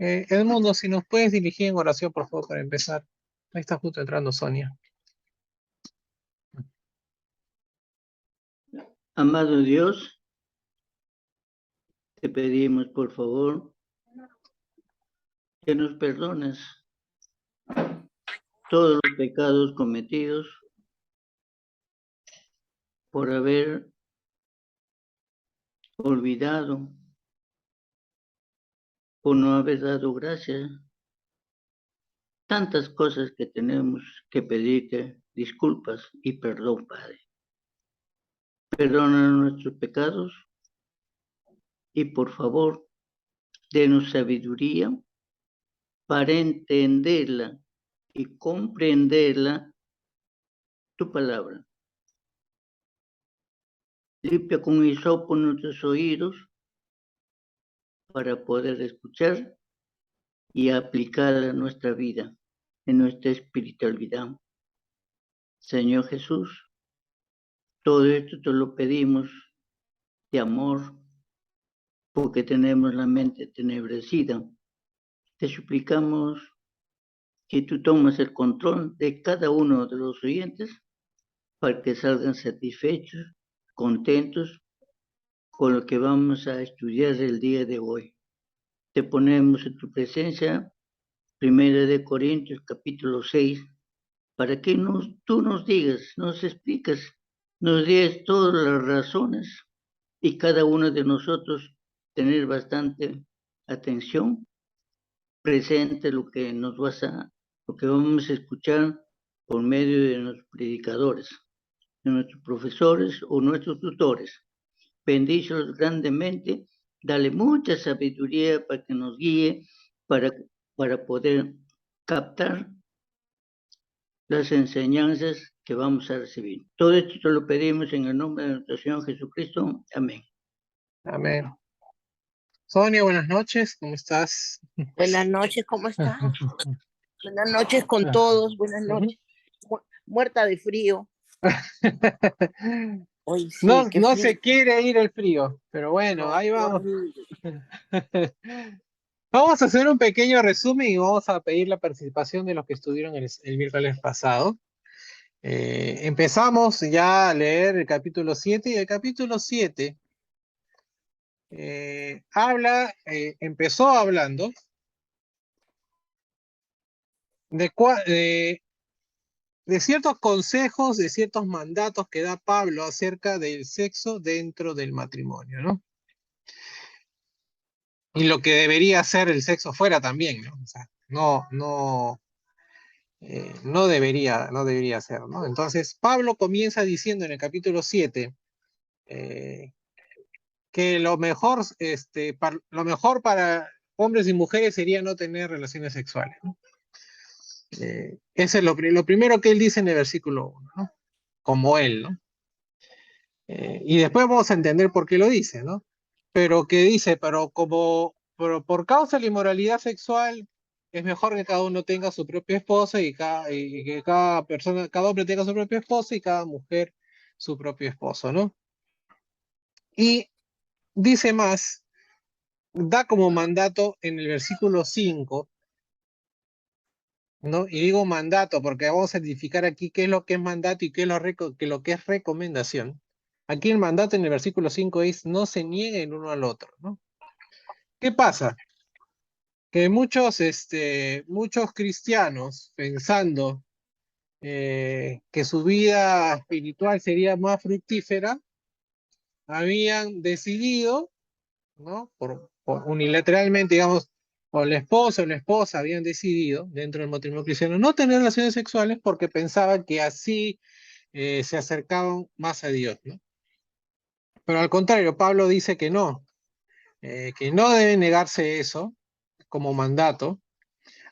Edmundo, si nos puedes dirigir en oración, por favor, para empezar. Ahí está justo entrando Sonia. Amado Dios, te pedimos por favor que nos perdones todos los pecados cometidos por haber olvidado, por no haber dado gracias. Tantas cosas que tenemos que pedirte disculpas y perdón, Padre. Perdona nuestros pecados y por favor, denos sabiduría para entenderla y comprenderla tu palabra. Limpia con hisopo nuestros oídos para poder escuchar y aplicar a nuestra vida, en nuestra espiritualidad. Señor Jesús, todo esto te lo pedimos de amor, porque tenemos la mente tenebrecida. Te suplicamos que tú tomes el control de cada uno de los oyentes para que salgan satisfechos, contentos con lo que vamos a estudiar el día de hoy. Te ponemos en tu presencia, 1 Corintios capítulo 6, para que tú nos digas, nos explicas, nos des todas las razones y cada uno de nosotros tener bastante atención presente lo que lo que vamos a escuchar por medio de nuestros predicadores, de nuestros profesores o nuestros tutores. Bendícelos grandemente, dale mucha sabiduría para que nos guíe, para poder captar las enseñanzas que vamos a recibir. Todo esto te lo pedimos en el nombre de nuestro Señor Jesucristo. Amén. Amén. Sonia, buenas noches, ¿cómo estás? Buenas noches, ¿cómo estás? Buenas noches con todos, buenas noches. Muerta de frío. Hoy sí, No, qué no frío. se quiere ir el frío, pero bueno, No, ahí vamos. horrible. Vamos a hacer un pequeño resumen y vamos a pedir la participación de los que estuvieron el miércoles pasado. Empezamos ya a leer el capítulo 7 y el capítulo 7 empezó hablando de ciertos consejos, de ciertos mandatos que da Pablo acerca del sexo dentro del matrimonio, ¿no? Y lo que debería ser el sexo fuera también, ¿no? O sea, no debería ser, ¿no? Entonces, Pablo comienza diciendo en el capítulo 7 que lo mejor para hombres y mujeres sería no tener relaciones sexuales, ¿no? Ese es lo primero que él dice en el versículo 1, ¿no? Como él, ¿no? Y después vamos a entender por qué lo dice, ¿no? Pero que dice, pero por causa de la inmoralidad sexual, es mejor que cada uno tenga su propia esposa y que cada hombre tenga su propia esposa y cada mujer su propio esposo, ¿no? Y dice más, da como mandato en el versículo 5, ¿no? Y digo mandato porque vamos a identificar aquí qué es lo que es mandato y qué es lo que es recomendación. Aquí el mandato en el versículo 5 es no se nieguen uno al otro, ¿no? ¿Qué pasa? Que muchos cristianos, pensando que su vida espiritual sería más fructífera, habían decidido, ¿no? Unilateralmente, digamos, o el esposo o la esposa habían decidido, dentro del matrimonio cristiano, no tener relaciones sexuales porque pensaban que así se acercaban más a Dios, ¿no? Pero al contrario, Pablo dice que no debe negarse eso como mandato,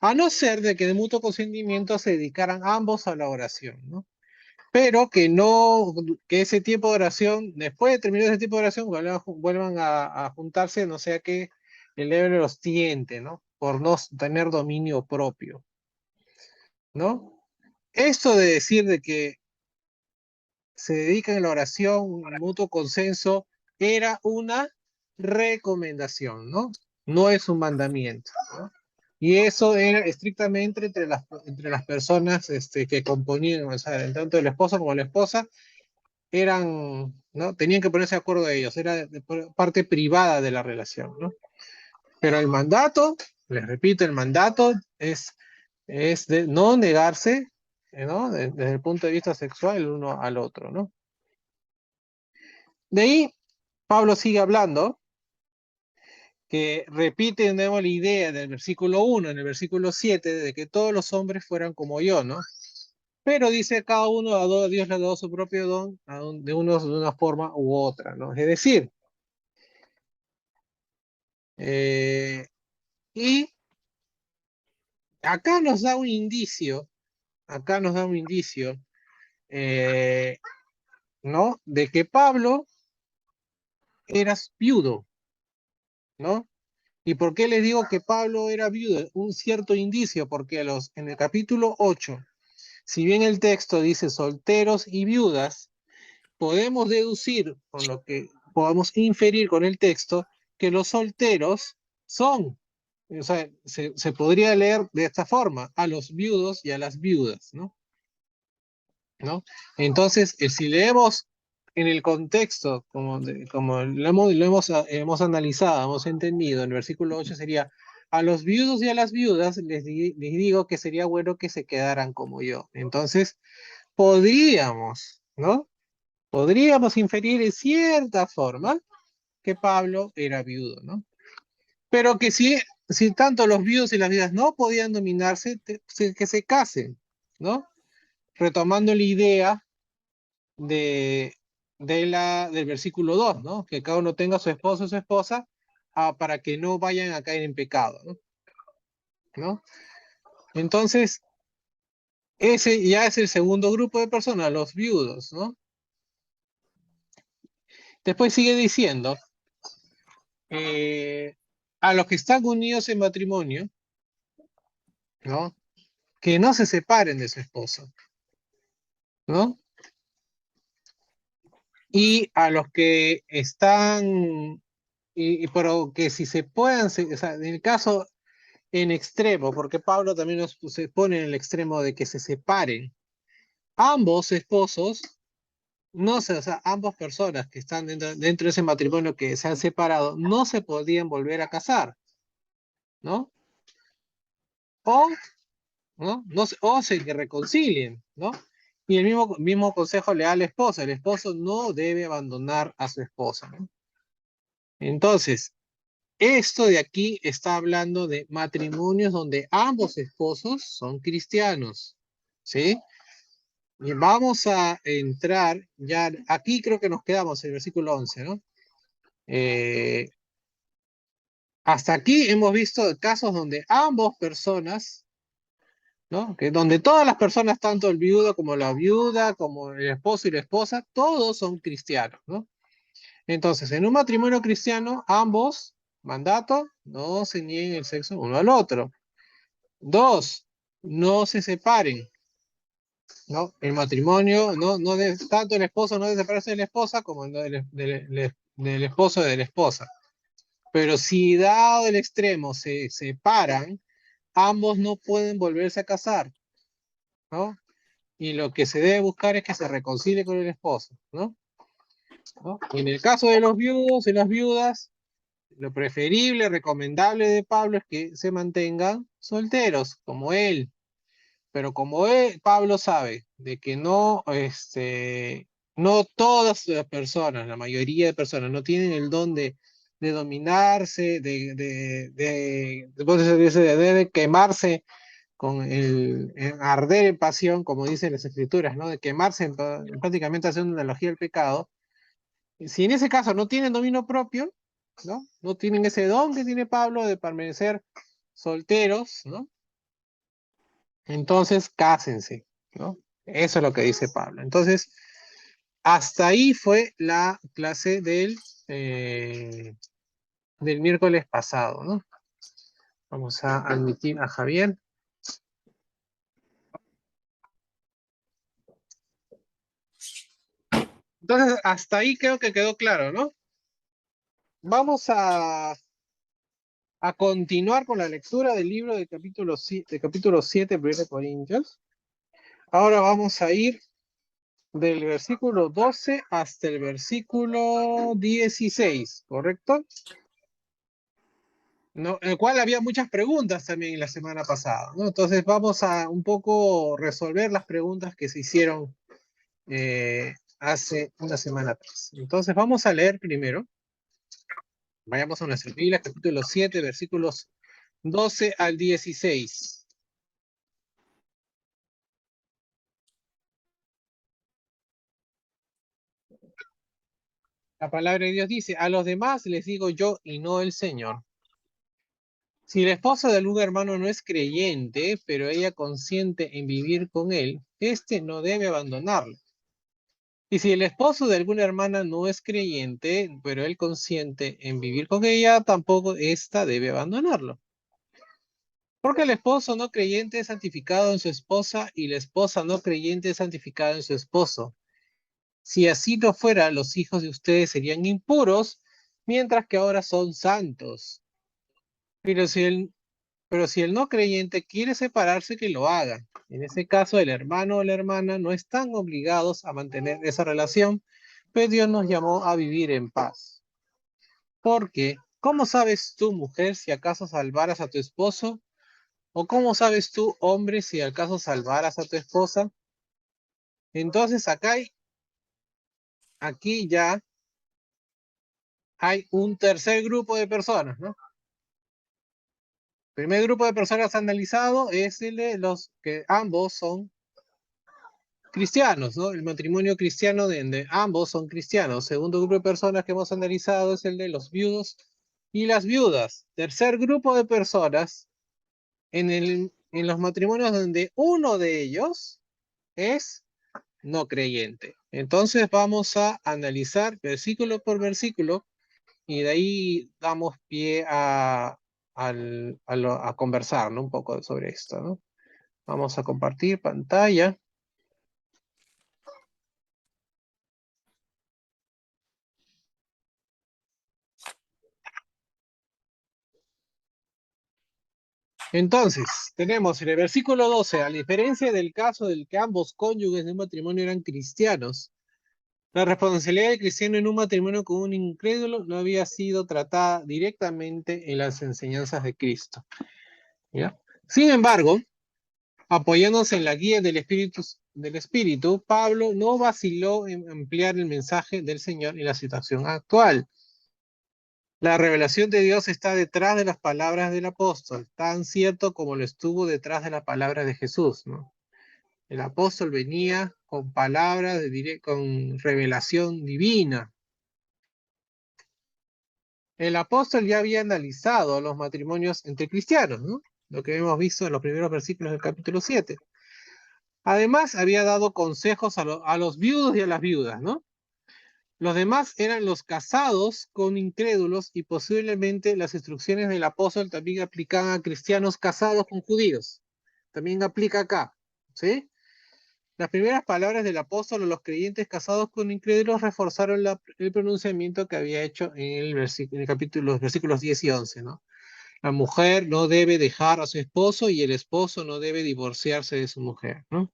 a no ser de que de mutuo consentimiento se dedicaran ambos a la oración, ¿no? Pero que ese tiempo de oración, después de terminar ese tiempo de oración, vuelvan a juntarse, no sea que el Ebre los tiente, ¿no? Por no tener dominio propio, ¿no? Esto de decir de que se dedican a la oración, mutuo consenso, era una recomendación, ¿no? no es un mandamiento, ¿no? Y eso era estrictamente entre las personas que componían, o sea, tanto el esposo como la esposa, eran, ¿no? Tenían que ponerse de acuerdo ellos, era parte privada de la relación, ¿no? Pero el mandato, les repito, el mandato es de no negarse, ¿no? Desde el punto de vista sexual el uno al otro, ¿no? De ahí, Pablo sigue hablando, que repite de nuevo la idea del versículo 1 en el versículo 7, de que todos los hombres fueran como yo, ¿no? Pero dice, cada uno, a Dios le ha dado su propio don, de unos de una forma u otra, ¿no? Es decir, y acá nos da un indicio, acá nos da un indicio, eh, ¿no? De que Pablo era viudo, ¿no? ¿Y por qué les digo que Pablo era viudo? Un cierto indicio, porque en el capítulo 8, si bien el texto dice solteros y viudas, podemos deducir, con lo que podemos inferir con el texto, que los solteros son, o sea, se podría leer de esta forma, a los viudos y a las viudas, ¿no? ¿No? Entonces, si leemos en el contexto, como hemos analizado, hemos entendido, en el versículo 8 sería, a los viudos y a las viudas les digo que sería bueno que se quedaran como yo. Entonces, podríamos, ¿no? Podríamos inferir en cierta forma que Pablo era viudo, ¿no? Pero que si tanto los viudos y las viudas no podían dominarse, que se casen, ¿no? Retomando la idea de, del versículo 2, ¿no? Que cada uno tenga su esposo o su esposa para que no vayan a caer en pecado, ¿no? Entonces, ese ya es el segundo grupo de personas, los viudos, ¿no? Después sigue diciendo, a los que están unidos en matrimonio, ¿no? Que no se separen de su esposo, ¿no? Y a los que están, pero que si se puedan, o sea, en el caso en extremo, porque Pablo también se pone en el extremo de que se separen. Ambos esposos, no sé, o sea, ambas personas que están dentro de ese matrimonio que se han separado, no se podían volver a casar, ¿no? O, ¿no? O se reconcilien, ¿no? Y el mismo consejo le da a la esposa, el esposo no debe abandonar a su esposa, ¿no? Entonces, esto de aquí está hablando de matrimonios donde ambos esposos son cristianos, ¿sí? Y vamos a entrar ya, aquí creo que nos quedamos en el versículo 11, ¿no? Eh, hasta aquí hemos visto casos donde ambos personas, ¿no? Que donde todas las personas, tanto el viudo como la viuda, como el esposo y la esposa, todos son cristianos, ¿no? Entonces, en un matrimonio cristiano, ambos, mandato, no se nieguen el sexo uno al otro. Dos, no se separen, ¿no? El matrimonio, tanto el esposo no debe separarse de la esposa como del esposo de la esposa. Pero si dado el extremo se separan, ambos no pueden volverse a casar, ¿no? Y lo que se debe buscar es que se reconcilie con el esposo, ¿no? ¿No? Y en el caso de los viudos y las viudas, lo preferible, recomendable de Pablo es que se mantengan solteros, como él. Pero como Pablo sabe de que no todas las personas, la mayoría de personas no tienen el don de dominarse, de quemarse con el arder en pasión, como dicen las escrituras, ¿no? De quemarse prácticamente haciendo una analogía al pecado. Si en ese caso no tienen dominio propio, ¿no? No tienen ese don que tiene Pablo de permanecer solteros, ¿no? Entonces, cásense, ¿no? Eso es lo que dice Pablo. Entonces, hasta ahí fue la clase del miércoles pasado, ¿no? Vamos a admitir a Javier. Entonces, hasta ahí creo que quedó claro, ¿no? Vamos a a continuar con la lectura del libro de capítulo 7, 1 Corintios. Ahora vamos a ir del versículo 12 hasta el versículo 16, ¿correcto? No, en el cual había muchas preguntas también la semana pasada, ¿no? Entonces vamos a un poco resolver las preguntas que se hicieron hace una semana atrás. Entonces vamos a leer primero. Vayamos a nuestra Biblia, capítulo 7, versículos 12 al 16. La palabra de Dios dice: a los demás les digo yo y no el Señor. Si la esposa de algún hermano no es creyente, pero ella consiente en vivir con él, éste no debe abandonarlo. Y si el esposo de alguna hermana no es creyente, pero él consiente en vivir con ella, tampoco ésta debe abandonarlo. Porque el esposo no creyente es santificado en su esposa y la esposa no creyente es santificada en su esposo. Si así no fuera, los hijos de ustedes serían impuros, mientras que ahora son santos. Pero si el no creyente quiere separarse, que lo haga. En ese caso, el hermano o la hermana no están obligados a mantener esa relación, pues Dios nos llamó a vivir en paz. Porque, ¿cómo sabes tú, mujer, si acaso salvaras a tu esposo? ¿O cómo sabes tú, hombre, si acaso salvaras a tu esposa? Entonces aquí ya hay un tercer grupo de personas, ¿no? El primer grupo de personas analizado es el de los que ambos son cristianos, ¿no? El matrimonio cristiano de ambos son cristianos. Segundo grupo de personas que hemos analizado es el de los viudos y las viudas. Tercer grupo de personas en los matrimonios donde uno de ellos es no creyente. Entonces vamos a analizar versículo por versículo y de ahí damos pie a conversar, ¿no? Un poco sobre esto, ¿no? Vamos a compartir pantalla. Entonces, tenemos en el versículo 12, a diferencia del caso del que ambos cónyuges de un matrimonio eran cristianos, la responsabilidad del cristiano en un matrimonio con un incrédulo no había sido tratada directamente en las enseñanzas de Cristo, ¿ya? Sin embargo, apoyándose en la guía del Espíritu, Pablo no vaciló en ampliar el mensaje del Señor en la situación actual. La revelación de Dios está detrás de las palabras del apóstol, tan cierto como lo estuvo detrás de las palabras de Jesús, ¿no? El apóstol venía con palabras con revelación divina. El apóstol ya había analizado los matrimonios entre cristianos, ¿no? Lo que hemos visto en los primeros versículos del capítulo 7. Además, había dado consejos a los viudos y a las viudas, ¿no? Los demás eran los casados con incrédulos y posiblemente las instrucciones del apóstol también aplicaban a cristianos casados con judíos. También aplica acá, ¿sí? Las primeras palabras del apóstol a los creyentes casados con incrédulos reforzaron el pronunciamiento que había hecho en el capítulo, los versículos 10 y 11, ¿no? La mujer no debe dejar a su esposo y el esposo no debe divorciarse de su mujer, ¿no?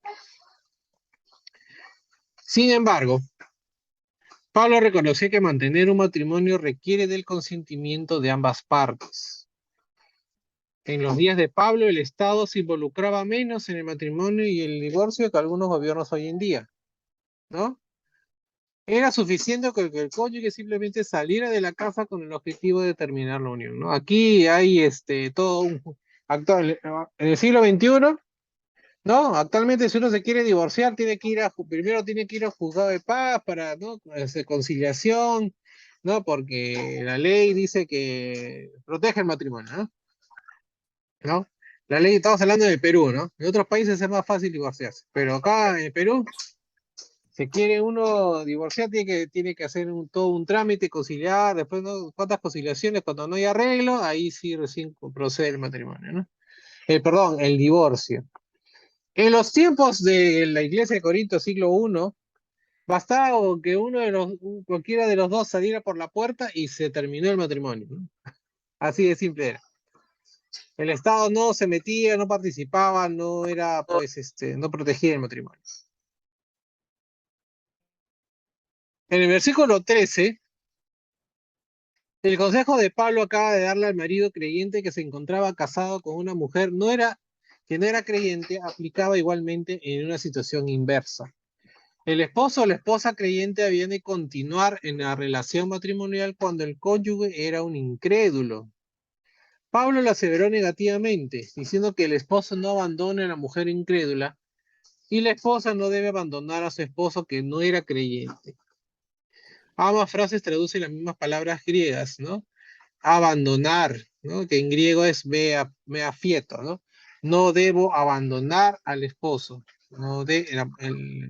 Sin embargo, Pablo reconoció que mantener un matrimonio requiere del consentimiento de ambas partes. En los días de Pablo, el Estado se involucraba menos en el matrimonio y el divorcio que algunos gobiernos hoy en día, ¿no? Era suficiente que el cónyuge simplemente saliera de la casa con el objetivo de terminar la unión, ¿no? Aquí hay todo actual, en el siglo XXI, ¿no? Actualmente si uno se quiere divorciar, primero tiene que ir a juzgado de paz para, ¿no? Hacer conciliación, ¿no? Porque la ley dice que protege el matrimonio, ¿no? ¿No? La ley, estamos hablando de Perú, ¿no? En otros países es más fácil divorciarse, pero acá en Perú, si quiere uno divorciar, tiene que hacer todo un trámite, conciliar, después, ¿no? ¿Cuántas conciliaciones? Cuando no hay arreglo, ahí sí recién procede el matrimonio, ¿no? Perdón, el divorcio. En los tiempos de la iglesia de Corinto, siglo I, bastaba que cualquiera de los dos saliera por la puerta y se terminó el matrimonio, ¿no? Así de simple era. El Estado no se metía, no participaba, no era, pues, no protegía el matrimonio. En el versículo 13, el consejo de Pablo acaba de darle al marido creyente que se encontraba casado con una mujer que no era creyente, aplicaba igualmente en una situación inversa. El esposo o la esposa creyente habían de continuar en la relación matrimonial cuando el cónyuge era un incrédulo. Pablo lo aseveró negativamente, diciendo que el esposo no abandone a la mujer incrédula y la esposa no debe abandonar a su esposo que no era creyente. Ambas frases traducen las mismas palabras griegas, ¿no? Abandonar, ¿no? Que en griego es mea fieto, ¿no? No debo abandonar al esposo. No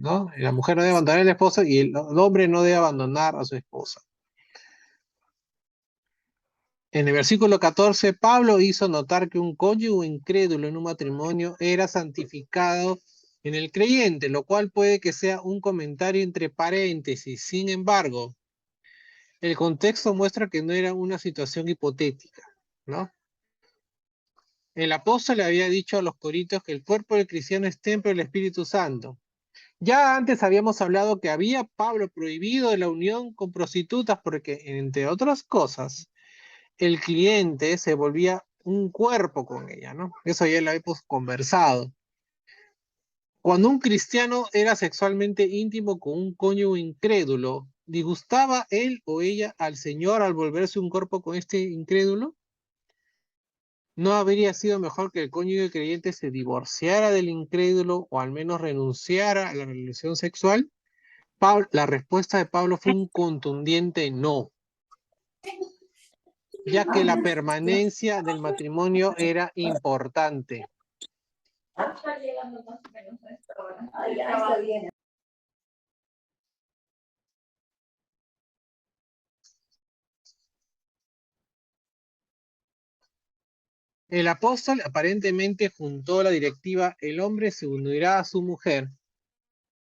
¿no? La mujer no debe abandonar al esposo y el hombre no debe abandonar a su esposa. En el versículo 14, Pablo hizo notar que un cónyuge incrédulo en un matrimonio era santificado en el creyente, lo cual puede que sea un comentario entre paréntesis. Sin embargo, el contexto muestra que no era una situación hipotética, ¿no? El apóstol le había dicho a los corintios que el cuerpo del cristiano es templo del Espíritu Santo. Ya antes habíamos hablado que había Pablo prohibido la unión con prostitutas porque, entre otras cosas, el cliente se volvía un cuerpo con ella, ¿no? Eso ya lo habíamos conversado. Cuando un cristiano era sexualmente íntimo con un cónyuge incrédulo, ¿disgustaba él o ella al Señor al volverse un cuerpo con este incrédulo? ¿No habría sido mejor que el cónyuge creyente se divorciara del incrédulo o al menos renunciara a la relación sexual? La respuesta de Pablo fue un contundente no, ya que la permanencia del matrimonio era importante. Está llegando más o menos a esta hora. Ya está bien. El apóstol aparentemente juntó la directiva el hombre se unirá a su mujer,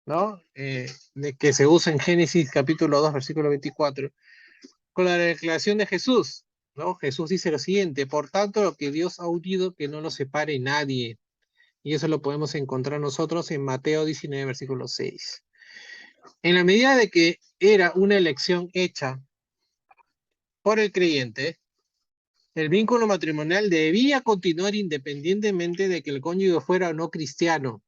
¿no? De que se usa en Génesis capítulo 2, versículo 24, con la declaración de Jesús, ¿no? Jesús dice lo siguiente: por tanto, lo que Dios ha unido, que no lo separe nadie. Y eso lo podemos encontrar nosotros en Mateo 19, versículo 6. En la medida de que era una elección hecha por el creyente, el vínculo matrimonial debía continuar independientemente de que el cónyuge fuera o no cristiano.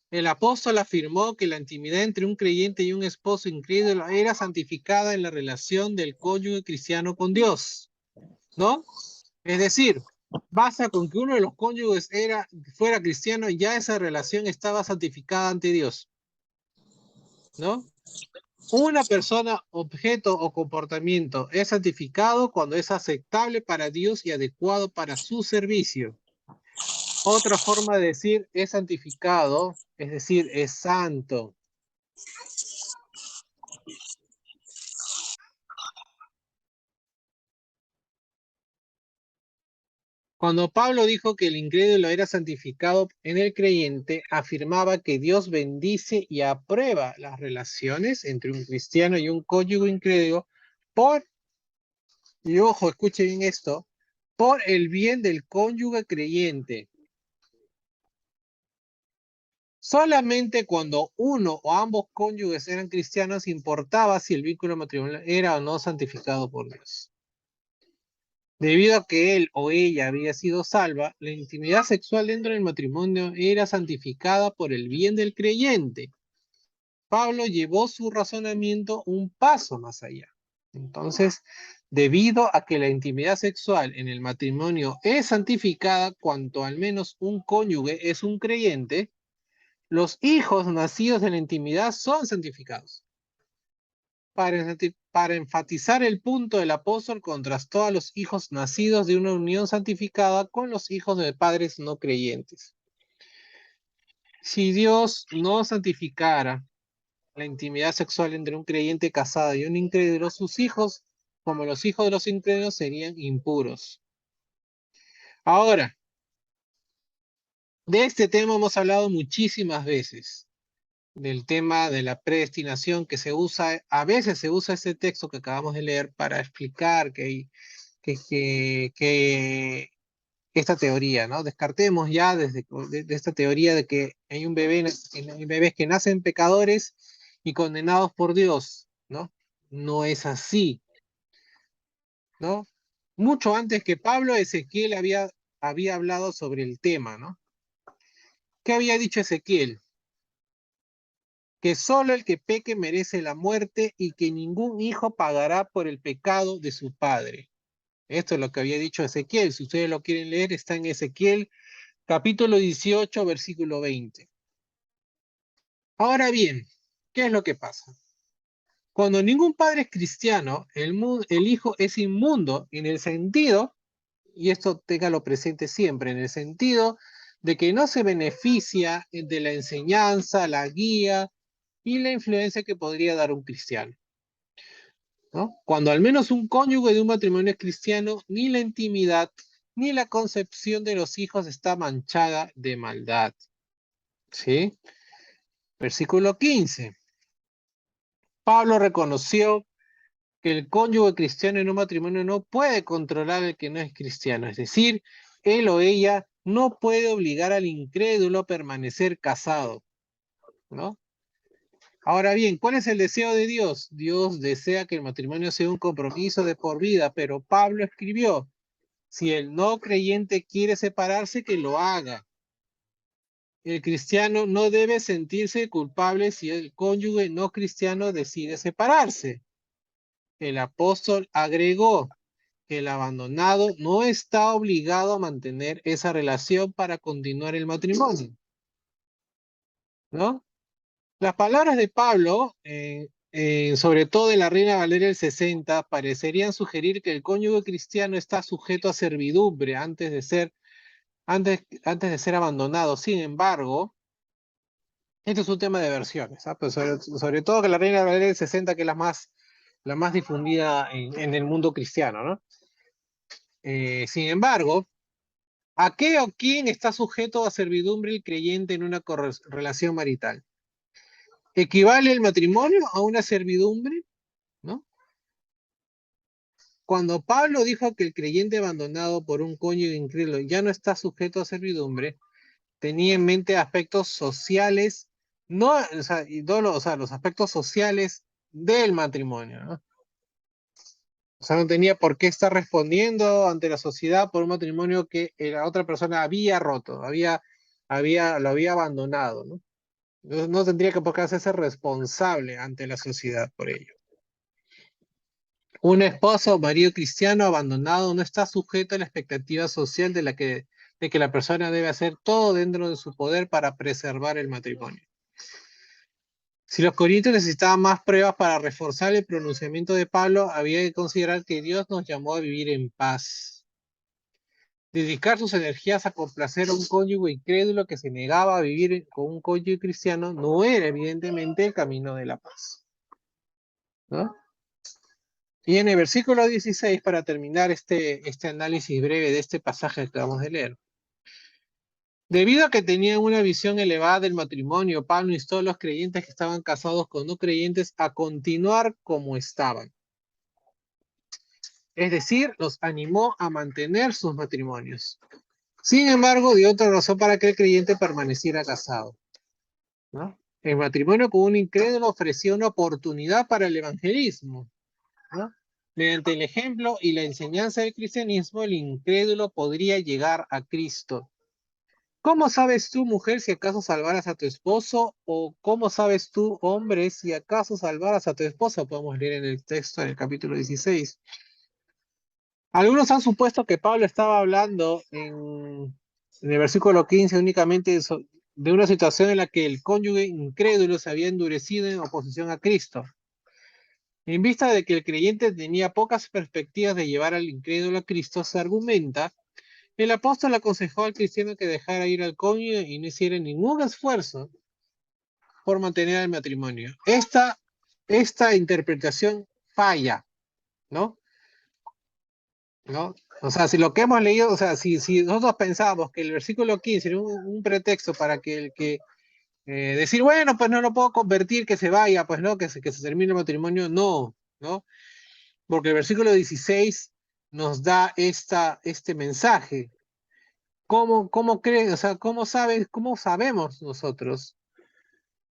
El apóstol afirmó que la intimidad entre un creyente y un esposo incrédulo era santificada en la relación del cónyuge cristiano con Dios, ¿no? Es decir, basta con que uno de los cónyuges fuera cristiano y ya esa relación estaba santificada ante Dios, ¿no? Una persona, objeto o comportamiento es santificado cuando es aceptable para Dios y adecuado para su servicio. Otra forma de decir es santificado, es decir, es santo. Cuando Pablo dijo que el incrédulo era santificado en el creyente, afirmaba que Dios bendice y aprueba las relaciones entre un cristiano y un cónyuge incrédulo y ojo, escuche bien esto, por el bien del cónyuge creyente. Solamente cuando uno o ambos cónyuges eran cristianos importaba si el vínculo matrimonial era o no santificado por Dios. Debido a que él o ella había sido salva, la intimidad sexual dentro del matrimonio era santificada por el bien del creyente. Pablo llevó su razonamiento un paso más allá. Entonces, debido a que la intimidad sexual en el matrimonio es santificada cuando al menos un cónyuge es un creyente, los hijos nacidos en la intimidad son santificados. Para enfatizar el punto, el apóstol contrastó a los hijos nacidos de una unión santificada con los hijos de padres no creyentes. Si Dios no santificara la intimidad sexual entre un creyente casado y un incrédulo, sus hijos, como los hijos de los incrédulos, serían impuros. Ahora, de este tema hemos hablado muchísimas veces, del tema de la predestinación que se usa, a veces se usa ese texto que acabamos de leer para explicar que hay que esta teoría, ¿no? Descartemos ya de esta teoría de que hay hay bebés que nacen pecadores y condenados por Dios, ¿no? No es así, ¿no? Mucho antes que Pablo, Ezequiel había hablado sobre el tema, ¿no? ¿Qué había dicho Ezequiel? Que solo el que peque merece la muerte y que ningún hijo pagará por el pecado de su padre. Esto es lo que había dicho Ezequiel. Si ustedes lo quieren leer, está en Ezequiel capítulo 18, versículo 20. Ahora bien, ¿qué es lo que pasa? Cuando ningún padre es cristiano, el hijo es inmundo en el sentido, y esto téngalo presente siempre, en el sentido de que no se beneficia de la enseñanza, la guía y la influencia que podría dar un cristiano, ¿no? Cuando al menos un cónyuge de un matrimonio es cristiano, ni la intimidad ni la concepción de los hijos está manchada de maldad, ¿sí? Versículo 15. Pablo reconoció que el cónyuge cristiano en un matrimonio no puede controlar al que no es cristiano, es decir, él o ella no puede obligar al incrédulo a permanecer casado, ¿no? Ahora bien, ¿cuál es el deseo de Dios? Dios desea que el matrimonio sea un compromiso de por vida, pero Pablo escribió, si el no creyente quiere separarse, que lo haga. El cristiano no debe sentirse culpable si el cónyuge no cristiano decide separarse. El apóstol agregó que el abandonado no está obligado a mantener esa relación para continuar el matrimonio, ¿no? Las palabras de Pablo, sobre todo en la Reina Valera del 60, parecerían sugerir que el cónyuge cristiano está sujeto a servidumbre antes de ser abandonado. Sin embargo, este es un tema de versiones, ¿ah? Pues sobre todo que la Reina Valera del 60, que es la más difundida en el mundo cristiano, ¿no? Sin embargo, ¿a qué o quién está sujeto a servidumbre el creyente en una relación marital? ¿Equivale el matrimonio a una servidumbre? ¿No? Cuando Pablo dijo que el creyente abandonado por un cónyuge incrédulo ya no está sujeto a servidumbre, tenía en mente aspectos sociales, no, o sea, los aspectos sociales del matrimonio, ¿no? O sea, no tenía por qué estar respondiendo ante la sociedad por un matrimonio que la otra persona había roto, lo había abandonado, ¿no? No tendría que por qué hacerse responsable ante la sociedad por ello. Un esposo o marido cristiano abandonado no está sujeto a la expectativa social de que la persona debe hacer todo dentro de su poder para preservar el matrimonio. Si los corintios necesitaban más pruebas para reforzar el pronunciamiento de Pablo, había que considerar que Dios nos llamó a vivir en paz. Dedicar sus energías a complacer a un cónyuge incrédulo que se negaba a vivir con un cónyuge cristiano no era evidentemente el camino de la paz, ¿no? Y en el versículo 16, para terminar este análisis breve de este pasaje que acabamos de leer, debido a que tenían una visión elevada del matrimonio, Pablo instó a los creyentes que estaban casados con no creyentes a continuar como estaban. Es decir, los animó a mantener sus matrimonios. Sin embargo, dio otra razón para que el creyente permaneciera casado, ¿no? El matrimonio con un incrédulo ofrecía una oportunidad para el evangelismo, ¿no? Mediante el ejemplo y la enseñanza del cristianismo, el incrédulo podría llegar a Cristo. ¿Cómo sabes tú, mujer, si acaso salvarás a tu esposo? ¿O cómo sabes tú, hombre, si acaso salvarás a tu esposa? Podemos leer en el texto, en el capítulo 16. Algunos han supuesto que Pablo estaba hablando en el versículo 15 únicamente de una situación en la que el cónyuge incrédulo se había endurecido en oposición a Cristo. En vista de que el creyente tenía pocas perspectivas de llevar al incrédulo a Cristo, se argumenta, el apóstol aconsejó al cristiano que dejara ir al cónyuge y no hiciera ningún esfuerzo por mantener el matrimonio. Esta interpretación falla, ¿no? ¿No? O sea, si lo que hemos leído, o sea, si nosotros pensamos que el versículo 15 era un pretexto para decir, bueno, pues no lo puedo convertir, que se vaya, pues no, que se termine el matrimonio, no, ¿no? Porque el versículo 16 nos da este mensaje? ¿Cómo creen, o sea, cómo sabemos nosotros,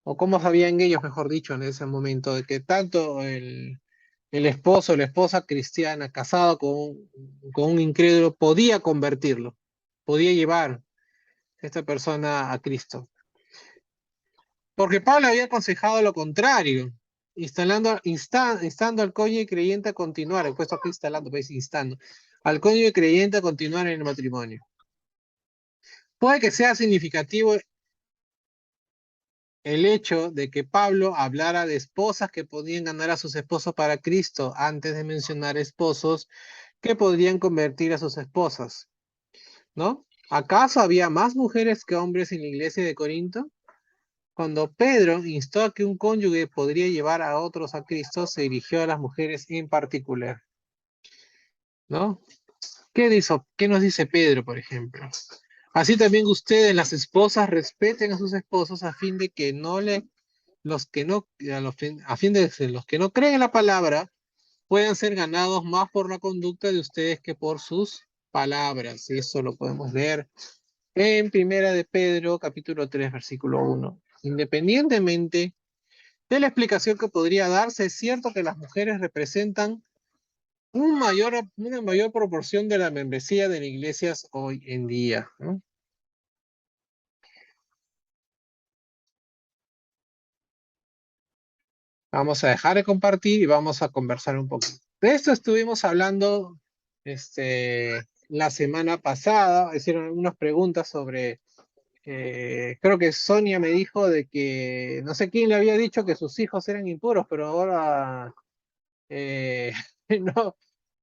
o cómo sabían ellos, mejor dicho, en ese momento, de que tanto el esposo o la esposa cristiana casado con un incrédulo podía convertirlo, podía llevar a esta persona a Cristo? Porque Pablo había aconsejado lo contrario, instando al cónyuge creyente a continuar, he puesto aquí instalando, pues instando, al cónyuge creyente a continuar en el matrimonio. Puede que sea significativo el hecho de que Pablo hablara de esposas que podían ganar a sus esposos para Cristo, antes de mencionar esposos que podrían convertir a sus esposas, ¿no? ¿Acaso había más mujeres que hombres en la iglesia de Corinto? Cuando Pedro instó a que un cónyuge podría llevar a otros a Cristo, se dirigió a las mujeres en particular, ¿no? ¿Qué nos dice Pedro, por ejemplo? Así también ustedes, las esposas, respeten a sus esposos a fin de que los que no, a fin de que los que no creen en la palabra puedan ser ganados más por la conducta de ustedes que por sus palabras. Y eso lo podemos leer en Primera de Pedro, capítulo 3, versículo 1. Independientemente de la explicación que podría darse, es cierto que las mujeres representan una mayor proporción de la membresía de las iglesias hoy en día, ¿no? Vamos a dejar de compartir y vamos a conversar un poquito. De esto estuvimos hablando la semana pasada. Hicieron algunas preguntas sobre, creo que Sonia me dijo de que no sé quién le había dicho que sus hijos eran impuros, pero ahora no,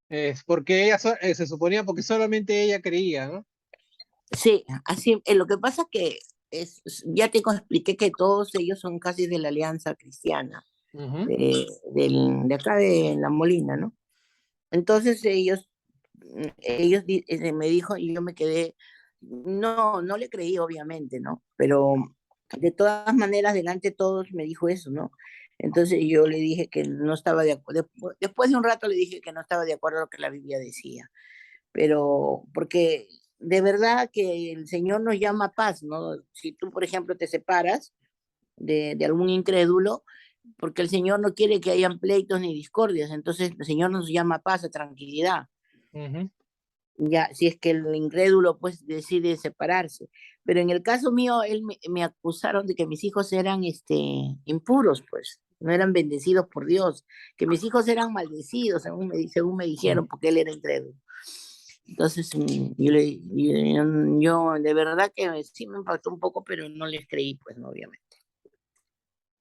es porque ella se suponía porque solamente ella creía, ¿no? Sí, así, lo que pasa que ya te expliqué que todos ellos son casi de la Alianza Cristiana, Ujú. de acá de La Molina, ¿no? Entonces me dijo y yo me quedé, no le creí obviamente, ¿no? Pero de todas maneras, delante de todos me dijo eso, ¿no? Entonces yo le dije que no estaba de acuerdo, después de un rato le dije que no estaba de acuerdo con lo que la Biblia decía, pero porque de verdad que el Señor nos llama a paz, ¿no? Si tú, por ejemplo, te separas de algún incrédulo, porque el Señor no quiere que hayan pleitos ni discordias, entonces el Señor nos llama a paz, a tranquilidad. Ujú. Ya, si es que el incrédulo pues decide separarse. Pero en el caso mío, me acusaron de que mis hijos eran impuros, pues, no eran bendecidos por Dios, que mis hijos eran maldecidos, según me dijeron, porque él era incrédulo. Entonces, yo de verdad que sí me impactó un poco, pero no les creí, pues, no, obviamente.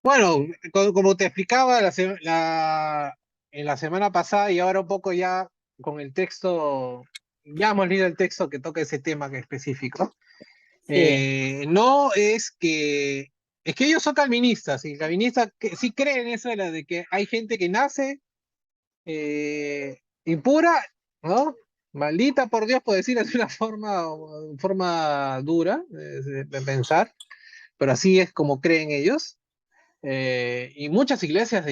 Bueno, como te explicaba en la semana pasada y ahora un poco ya con el texto, ya hemos leído el texto que toca ese tema que es específico. Sí, No es que ellos son calvinistas y calvinistas que sí creen eso de que hay gente que nace impura, ¿no? Maldita por Dios, por decirlo de una forma dura de pensar, pero así es como creen ellos. Y muchas iglesias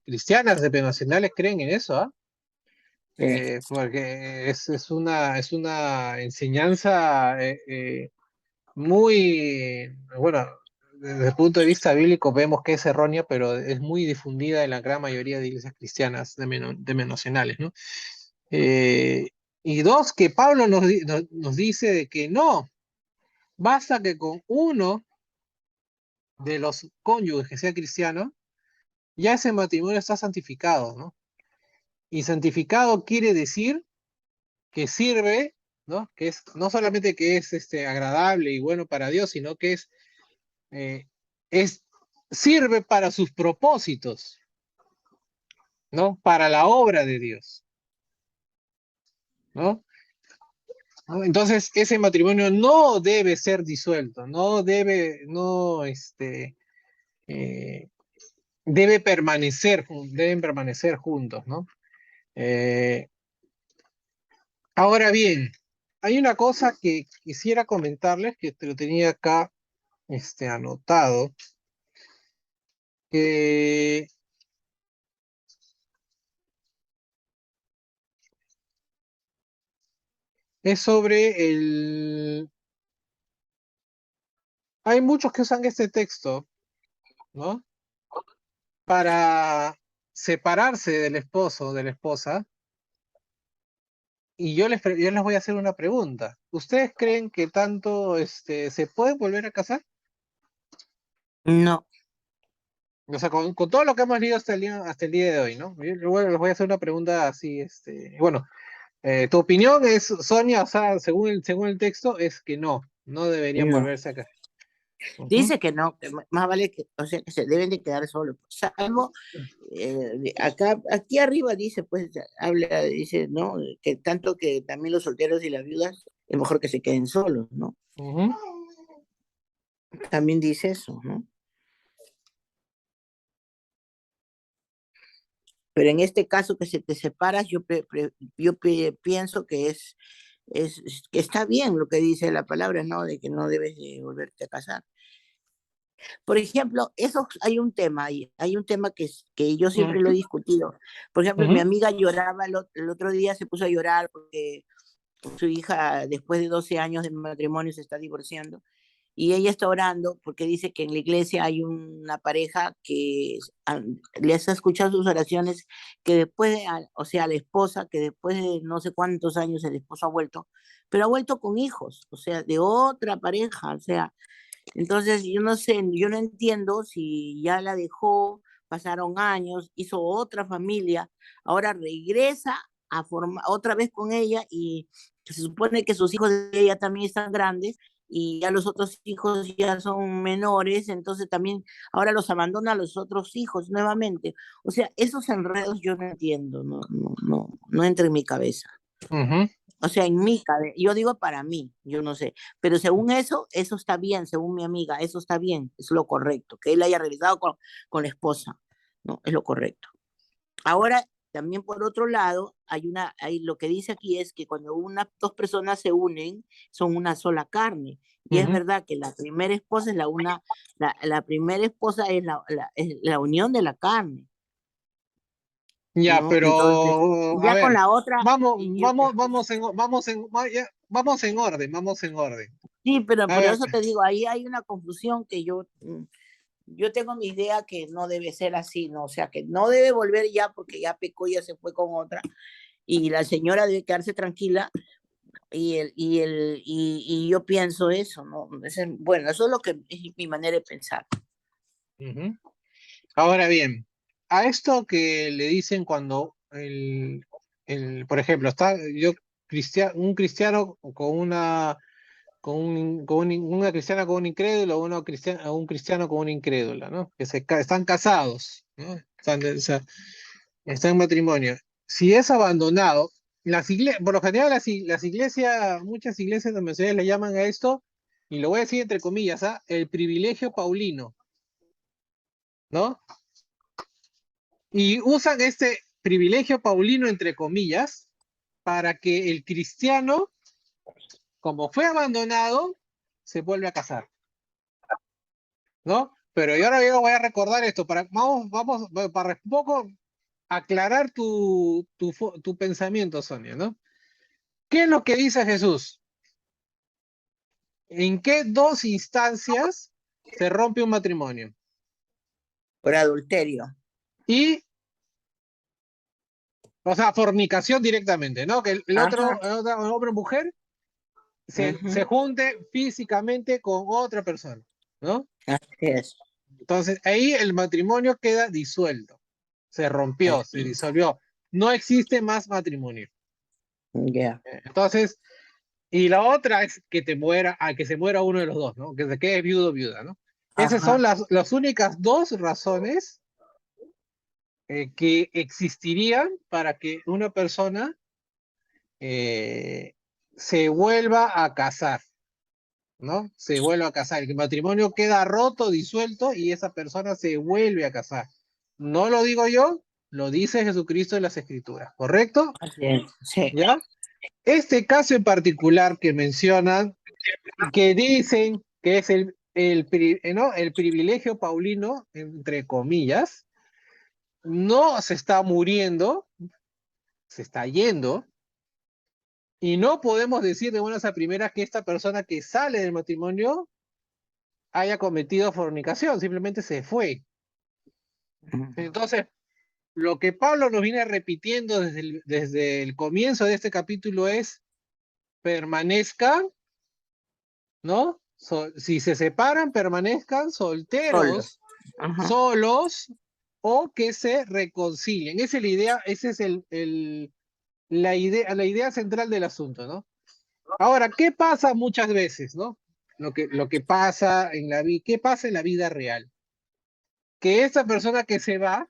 cristianas denominacionales creen en eso, ¿ah? sí, Porque es una enseñanza muy, bueno, desde el punto de vista bíblico vemos que es errónea, pero es muy difundida en la gran mayoría de iglesias cristianas denominacionales, ¿no? Eh, y dos, que Pablo nos dice de que no, basta que con uno de los cónyuges que sea cristiano, ya ese matrimonio está santificado, ¿no? Y santificado quiere decir que sirve, ¿no? Que es no solamente que es agradable y bueno para Dios, sino que eh, es sirve para sus propósitos, ¿no? Para la obra de Dios, ¿no? ¿No? Entonces, ese matrimonio no debe ser disuelto, eh, deben permanecer juntos, ¿no? Eh, Ahora bien, hay una cosa que quisiera comentarles, que te lo tenía acá anotado, que es sobre el... Hay muchos que usan este texto, ¿no? Para separarse del esposo o de la esposa. Y yo les voy a hacer una pregunta. ¿Ustedes creen que tanto se pueden volver a casar? No, O sea, con todo lo que hemos leído hasta el día de hoy, ¿no? Yo les voy a hacer una pregunta así, bueno, tu opinión es, Sonia, o sea, según el texto, es que no deberían no. volverse a casar. Ujú, Dice que no, que más vale que, o sea, que se deben de quedar solos. Salvo, aquí arriba dice, pues, habla, dice, ¿no? Que tanto que también los solteros y las viudas es mejor que se queden solos, ¿no? ujú, También dice eso, ¿no? Pero en este caso que se te separas, pienso que que está bien lo que dice la palabra, ¿no? De que no debes de volverte a casar. Por ejemplo, eso hay un tema, hay un tema que yo siempre lo he discutido. Por ejemplo, mi ujú. amiga lloraba el otro día, se puso a llorar porque su hija, después de 12 años de matrimonio, se está divorciando. Y ella está orando porque dice que en la iglesia hay una pareja que les ha escuchado sus oraciones, que después, o sea, la esposa, que después de no sé cuántos años el esposo ha vuelto, pero ha vuelto con hijos, o sea, de otra pareja, o sea, entonces yo no sé, yo no entiendo si ya la dejó, pasaron años, hizo otra familia, ahora regresa a formar otra vez con ella y se supone que sus hijos de ella también están grandes y ya los otros hijos ya son menores, entonces también ahora los abandona a los otros hijos nuevamente. O sea, esos enredos yo no entiendo, no entra en mi cabeza. Ujú, O sea, en mi cabeza, yo digo para mí, yo no sé, pero según eso está bien, según mi amiga, eso está bien, es lo correcto, que él haya regresado con la esposa, ¿no? Es lo correcto. Ahora, también por otro lado, hay lo que dice aquí es que cuando dos personas se unen, son una sola carne. Y es ujú. verdad que la primera esposa es la primera esposa es la unión de la carne, Ya, ¿no? Entonces, pero, a ya con ver, la otra, vamos en orden, vamos en orden. sí, pero A por ver, eso te digo, ahí hay una confusión que yo tengo mi idea que no debe ser así, ¿no? O sea, que no debe volver ya porque ya pecó, ya se fue con otra y la señora debe quedarse tranquila y yo pienso eso, ¿no? Bueno, eso es lo que es mi manera de pensar. ujú. Ahora bien, a esto que le dicen cuando por ejemplo, un cristiano con una cristiana con un incrédulo, o un cristiano con una incrédula, ¿no? Que están casados, ¿no? O sea, están en matrimonio. Si es abandonado, por lo general las iglesias, muchas iglesias de mensajeros le llaman a esto, y lo voy a decir entre comillas, ¿ah? El privilegio paulino, ¿no? Y usan este privilegio paulino, entre comillas, para que el cristiano, como fue abandonado, se vuelve a casar, ¿no? Pero yo voy a recordar esto, para un poco aclarar tu pensamiento, Sonia, ¿no? ¿Qué es lo que dice Jesús? ¿En qué dos instancias se rompe un matrimonio? Por adulterio. Y, o sea, fornicación directamente, ¿no? Que Ajá. el hombre o mujer se Ujú, junte físicamente con otra persona, ¿no? así es. Entonces ahí el matrimonio queda disuelto, se rompió, se Así es. disolvió, no existe más matrimonio. Ya. Entonces, y la otra es que que se muera uno de los dos, ¿no? Que se quede viudo o viuda, ¿no? Esas son Ajá. las únicas dos razones que existirían para que una persona eh, se vuelva a casar, ¿no? Se vuelve a casar. El matrimonio queda roto, disuelto y esa persona se vuelve a casar. No lo digo yo, lo dice Jesucristo en las Escrituras, ¿correcto? Así es. Sí. ¿Ya? Este caso en particular que mencionan, que dicen que es ¿no? El privilegio paulino, entre comillas, no se está muriendo, se está yendo, Y no podemos decir de buenas a primeras que esta persona que sale del matrimonio haya cometido fornicación, simplemente se fue. Entonces, lo que Pablo nos viene repitiendo desde el comienzo de este capítulo es, permanezcan, ¿no? Si se separan, permanezcan solteros, Ajá. solos, o que se reconcilien. Esa es la idea, esa es la idea central del asunto, ¿no? Ahora, ¿qué pasa muchas veces, ¿no? Lo que pasa en la vida, ¿qué pasa en la vida real? Que esa persona que se va,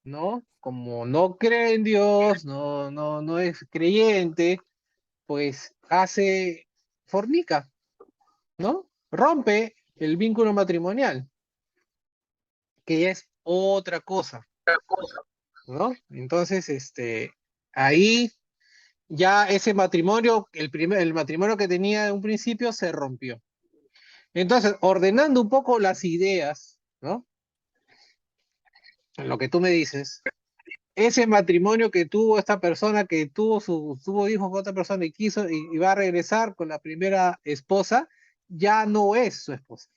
¿no? Como no cree en Dios, no es creyente, pues fornica, ¿no? Rompe el vínculo matrimonial, que ya es otra cosa, ¿no? Entonces, ahí ya ese matrimonio, el matrimonio que tenía en un principio se rompió. Entonces, ordenando un poco las ideas, ¿no? Lo que tú me dices, ese matrimonio que tuvo esta persona, que tuvo hijos con otra persona y quiso y va a regresar con la primera esposa, ya no es su esposa.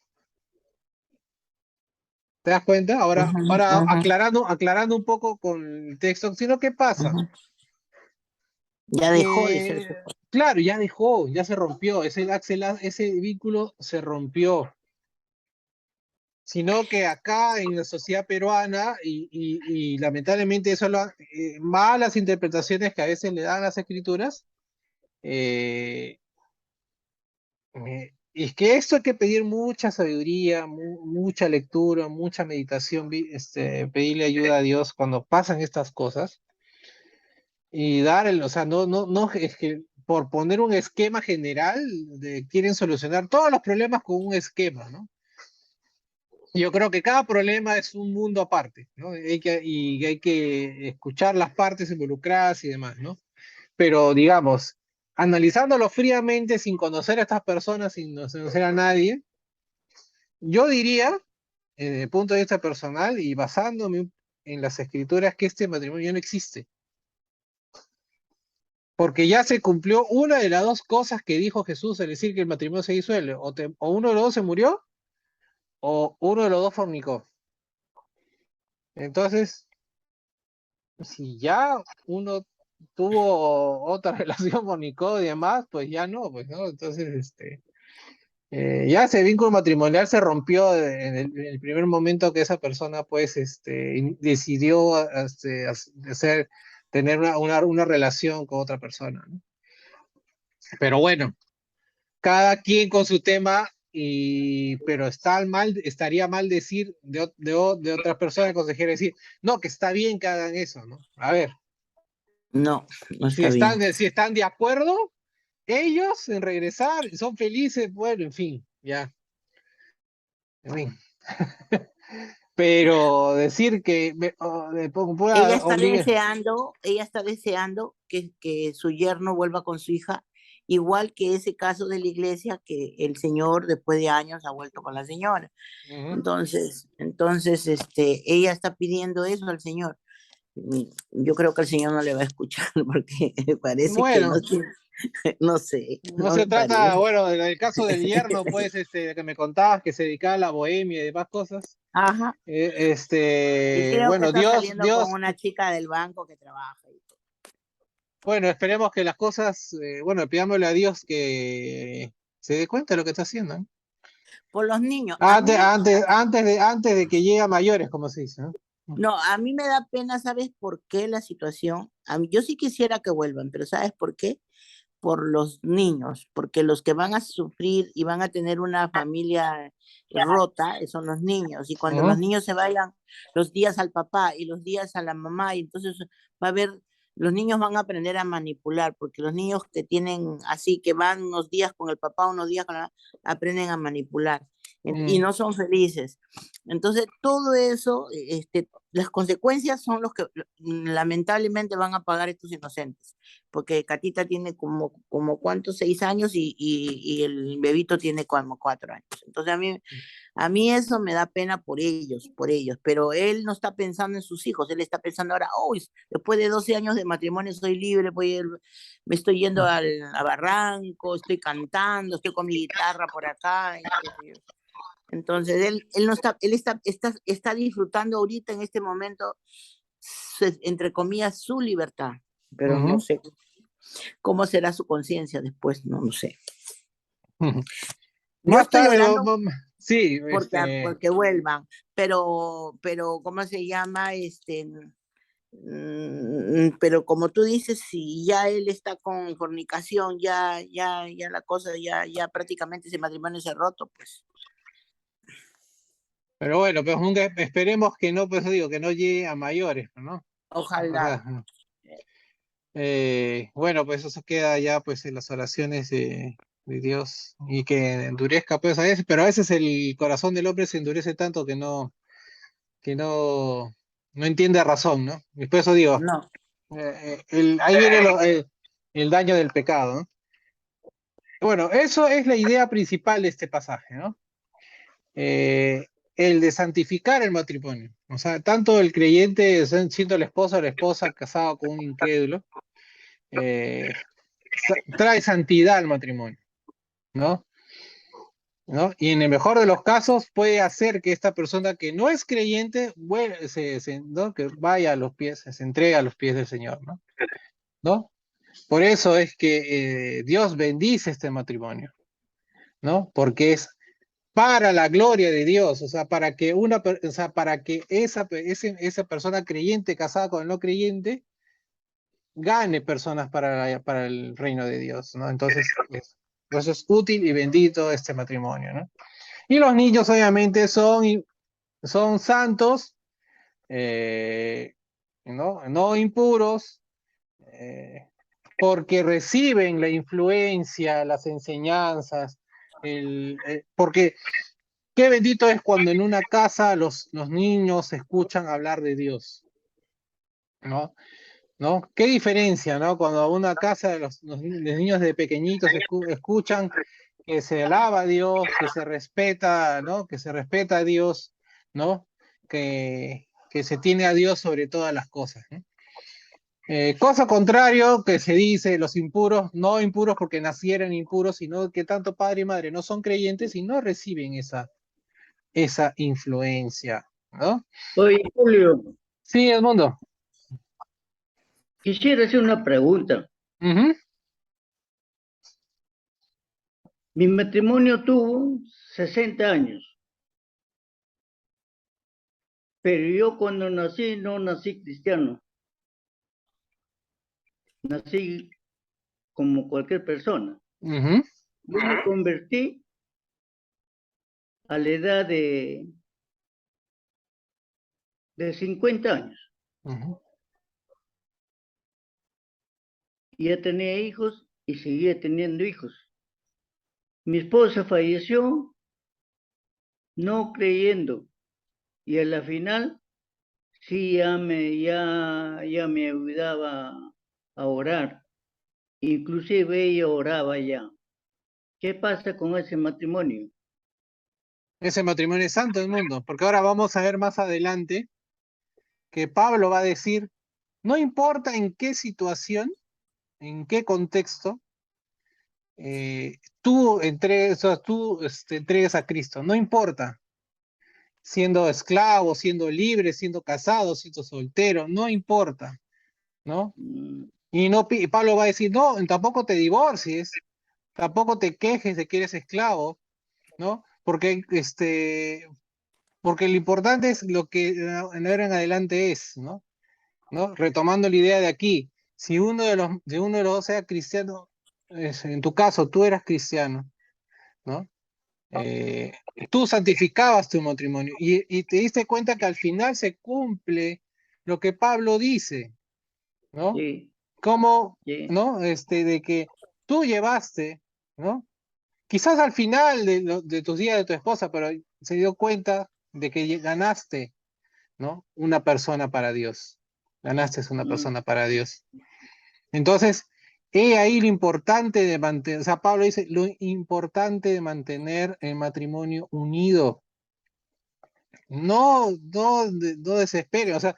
¿Te das cuenta? Ahora, aclarando un poco con el texto, sino ¿qué pasa? Ya dejó de ser su esposa. Claro, ya se rompió, ese vínculo se rompió. Sino que acá en la sociedad peruana, y lamentablemente eso malas interpretaciones que a veces le dan las escrituras, es que esto hay que pedir mucha sabiduría, mucha lectura, mucha meditación, pedirle ayuda a Dios cuando pasan estas cosas, y o sea, no, es que por poner un esquema general, quieren solucionar todos los problemas con un esquema, ¿no? Yo creo que cada problema es un mundo aparte, ¿no? Y hay que escuchar las partes involucradas y demás, ¿no? Pero digamos, analizándolo fríamente, sin conocer a estas personas, sin conocer a nadie, yo diría, desde el punto de vista personal y basándome en las escrituras, que este matrimonio no existe. Porque ya se cumplió una de las dos cosas que dijo Jesús al decir que el matrimonio se disuelve. O uno de los dos se murió, o uno de los dos fornicó. Entonces, si ya uno tuvo otra relación con Nicole y demás, pues ya no, pues no. Entonces, ya ese vínculo matrimonial se rompió en el primer momento que esa persona, pues, decidió tener una relación con otra persona, ¿no? Pero bueno, cada quien con su tema, pero estaría mal decir de otra persona consejera decir, no, que está bien que hagan eso, ¿no? A ver. No, no está bien. Si están de acuerdo, ellos en regresar, son felices, bueno, en fin, ya. En fin. Pero decir que Ella está deseando que su yerno vuelva con su hija, igual que ese caso de la iglesia que el señor después de años ha vuelto con la señora. Entonces, ella está pidiendo eso al señor. Yo creo que el señor no le va a escuchar porque parece que bueno, no sé. no se trata, bueno, del caso del yerno, pues, que me contabas que se dedicaba a la bohemia y demás cosas. Ajá. Y creo que Bueno, está saliendo con una chica del banco que trabaja. Bueno, esperemos que las cosas, bueno, pidámosle a Dios que se dé cuenta de lo que está haciendo, ¿no? Por los niños. Antes de que llegue a mayores, como se dice, ¿no? No, a mí me da pena, ¿sabes por qué la situación? Yo sí quisiera que vuelvan, pero ¿sabes por qué? Por los niños, porque los que van a sufrir y van a tener una familia rota son los niños, y cuando los niños se vayan los días al papá y los días a la mamá, y entonces va a haber, los niños van a aprender a manipular, porque los niños que tienen así, que van unos días con el papá, unos días con la, aprenden a manipular y no son felices. Entonces, todo eso, las consecuencias son los que lamentablemente van a pagar estos inocentes, porque Catita tiene como ¿cuántos? 6 años y el bebito tiene como 4 años. Entonces a mí eso me da pena por ellos, pero él no está pensando en sus hijos, él está pensando ahora, uy, después de 12 años de matrimonio soy libre, me estoy yendo a Barranco, estoy cantando, estoy con mi guitarra por acá, y qué sé yo. Entonces él no está, está disfrutando ahorita en este momento, entre comillas, su libertad, pero no sé cómo será su conciencia después, no sé. Yo Más estoy tarde, orando sí, porque vuelvan, pero, ¿cómo se llama? Pero como tú dices, si ya él está con fornicación, ya la cosa, ya prácticamente ese matrimonio se ha roto, pues. pero bueno, pues esperemos que no, pues digo, que no llegue a mayores, ¿no? Ojalá. Bueno, pues eso queda ya pues en las oraciones de Dios y que endurezca pues a veces, pero a veces el corazón del hombre se endurece tanto que no entiende razón, ¿no? Y por eso digo, No. ahí viene el daño del pecado, ¿no? Bueno, eso es la idea principal de este pasaje, ¿no? El de santificar el matrimonio. O sea, tanto el creyente siendo el esposo o la esposa casado con un incrédulo, trae santidad al matrimonio, ¿no? ¿No? Y en el mejor de los casos puede hacer que esta persona que no es creyente, ¿no? Que vaya a los pies, se entrega a los pies del Señor, ¿no? ¿No? Por eso es que Dios bendice este matrimonio, ¿no? Porque es para la gloria de Dios, o sea, para que o sea, para que esa persona creyente casada con el no creyente gane personas para el reino de Dios, ¿no? Entonces, pues es útil y bendito este matrimonio, ¿no? Y los niños obviamente son santos, no impuros, porque reciben la influencia, las enseñanzas, porque qué bendito es cuando en una casa los niños escuchan hablar de Dios, ¿no? ¿No? Qué diferencia, ¿no? Cuando una casa de los niños de pequeñitos escuchan que se alaba a Dios, que se respeta, ¿no? Que se respeta a Dios, ¿no? Que se tiene a Dios sobre todas las cosas, ¿no? Cosa contrario que se dice, los impuros, no impuros porque nacieron impuros, sino que tanto padre y madre no son creyentes y no reciben esa influencia, ¿no? Oye, Julio, Sí, Edmundo. quisiera hacer una pregunta. Ujú. Mi matrimonio tuvo 60 años, pero yo cuando nací no nací cristiano, nací como cualquier persona. Ujú. Yo me convertí a la edad de 50 años. Ujú. Y ya tenía hijos y seguía teniendo hijos. Mi esposa falleció no creyendo y a la final sí ya me ayudaba a orar. Inclusive ella oraba ya. ¿Qué pasa con ese matrimonio? Ese matrimonio es santo del mundo, porque ahora vamos a ver más adelante que Pablo va a decir, no importa en qué situación, en qué contexto, entregues a Cristo, no importa, siendo esclavo, siendo libre, siendo casado, siendo soltero, no importa, ¿no? Mm, Y Pablo va a decir, no, tampoco te divorcies, tampoco te quejes de que eres esclavo, ¿no? Porque lo importante es lo que en ahora en adelante es, ¿no? Retomando la idea de aquí, si uno de los dos sea cristiano, en tu caso, tú eras cristiano, ¿no? Eh, Tú santificabas tu matrimonio y te diste cuenta que al final se cumple lo que Pablo dice, ¿no? sí, Como, sí. ¿no? De que tú llevaste, ¿no? Quizás al final de tus días de tu esposa, pero se dio cuenta de que ganaste, ¿no? Una persona para Dios. Ganaste una Mm. persona para Dios. Entonces, he ahí lo importante de mantener, o sea, Pablo dice, lo importante de mantener el matrimonio unido. No desespere, o sea,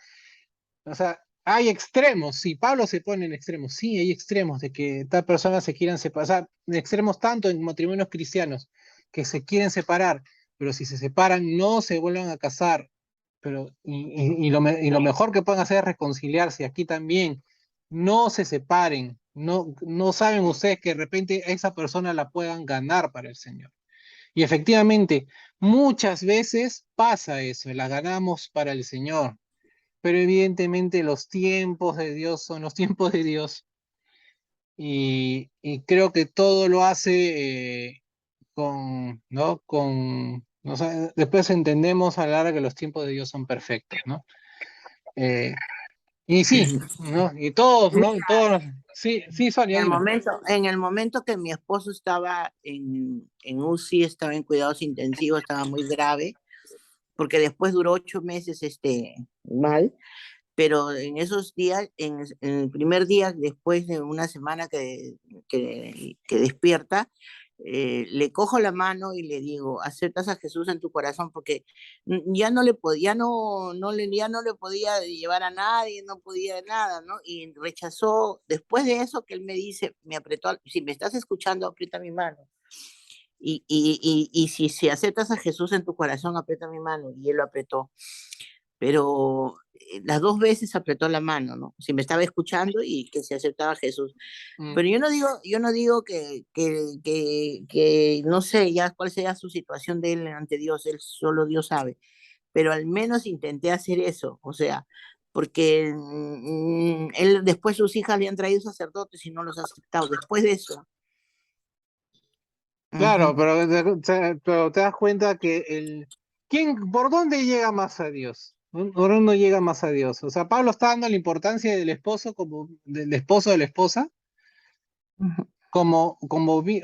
hay extremos, sí, Pablo se pone en extremos, sí, hay extremos de que tal persona se quieran separar, o sea, extremos tanto en matrimonios cristianos, que se quieren separar, pero si se separan no se vuelvan a casar, pero, y lo mejor que pueden hacer es reconciliarse, aquí también, no se separen, no saben ustedes que de repente a esa persona la puedan ganar para el Señor. Y efectivamente, muchas veces pasa eso, la ganamos para el Señor, pero evidentemente los tiempos de Dios son los tiempos de Dios y creo que todo lo hace ¿no? O sea, después entendemos a la larga que los tiempos de Dios son perfectos, ¿no? Eh, y sí, ¿no? Y todos, ¿no? Todos, sí, sí, Sonia, dime. En el momento que mi esposo estaba en UCI, estaba en cuidados intensivos, estaba muy grave, porque después duró 8 meses mal, pero en esos días, en el primer día, después de una semana que despierta, le cojo la mano y le digo, aceptas a Jesús en tu corazón, porque ya no le podía, ya no le podía llevar a nadie, no podía nada, ¿no? Y rechazó, después de eso que él me dice, me apretó, si me estás escuchando, aprieta mi mano. Y si aceptas a Jesús en tu corazón, aprieta mi mano. Y él lo apretó. Pero las dos veces apretó la mano, ¿no? Si me estaba escuchando y que se aceptaba a Jesús. Mm, Pero yo no digo que no sé ya cuál sea su situación de él ante Dios, él solo Dios sabe. Pero al menos intenté hacer eso, o sea, porque él después sus hijas le han traído sacerdotes y no los ha aceptado. Después de eso. claro, Ujú, pero te das cuenta que ¿por dónde llega más a Dios? ¿Por dónde llega más a Dios? O sea, Pablo está dando la importancia del esposo del esposo de la esposa, ujú.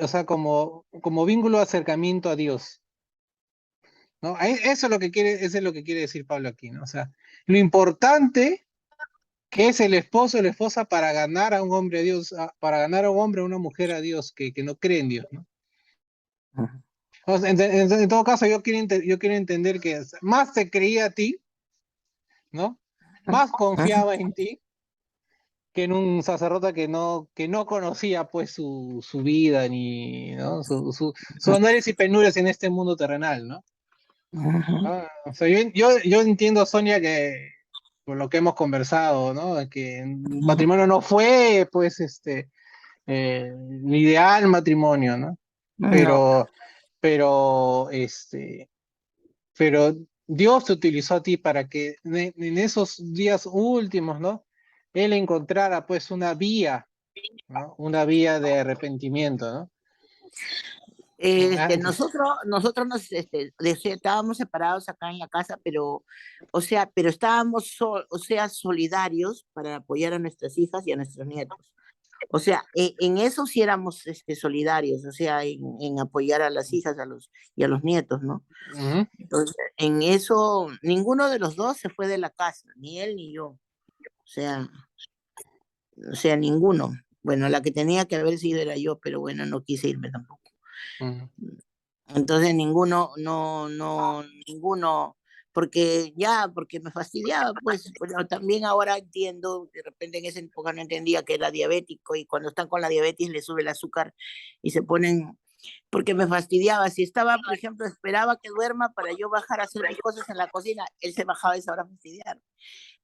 o sea, como vínculo de acercamiento a Dios, ¿no? Eso es lo que eso es lo que quiere decir Pablo aquí, ¿no? O sea, lo importante que es el esposo o la esposa para ganar a un hombre a Dios, para ganar a un hombre o una mujer a Dios que no cree en Dios, ¿no? O sea, en todo caso, yo quiero entender que más te creía a ti, ¿no? Más confiaba en ti que en un sacerdote que no conocía pues su vida ni, ¿no? Su análisis y penurias en este mundo terrenal, ¿no? Ujú. Ah, o sea, yo entiendo, Sonia, que por lo que hemos conversado, ¿no? Que el matrimonio no fue, pues, el ideal matrimonio, ¿no? No. Pero, pero, pero Dios te utilizó a ti para que en esos días últimos, ¿no? Él encontrara, pues, una vía, ¿no? Una vía de arrepentimiento, ¿no? Ah, Nosotros estábamos separados acá en la casa, pero, o sea, pero estábamos, o sea, solidarios para apoyar a nuestras hijas y a nuestros nietos. O sea, en eso sí éramos solidarios, o sea, en apoyar a las hijas y a los nietos, ¿no? ujú, Entonces, en eso, ninguno de los dos se fue de la casa, ni él ni yo. Sea, o sea, ninguno. Bueno, la que tenía que haber sido era yo, pero bueno, no quise irme tampoco. ujú, Entonces ninguno, porque me fastidiaba, pues, pero también ahora entiendo, de repente en esa época no entendía que era diabético y cuando están con la diabetes le sube el azúcar y se ponen, porque me fastidiaba, si estaba, por ejemplo, esperaba que duerma para yo bajar a hacer mis cosas en la cocina, él se bajaba a esa hora a fastidiar,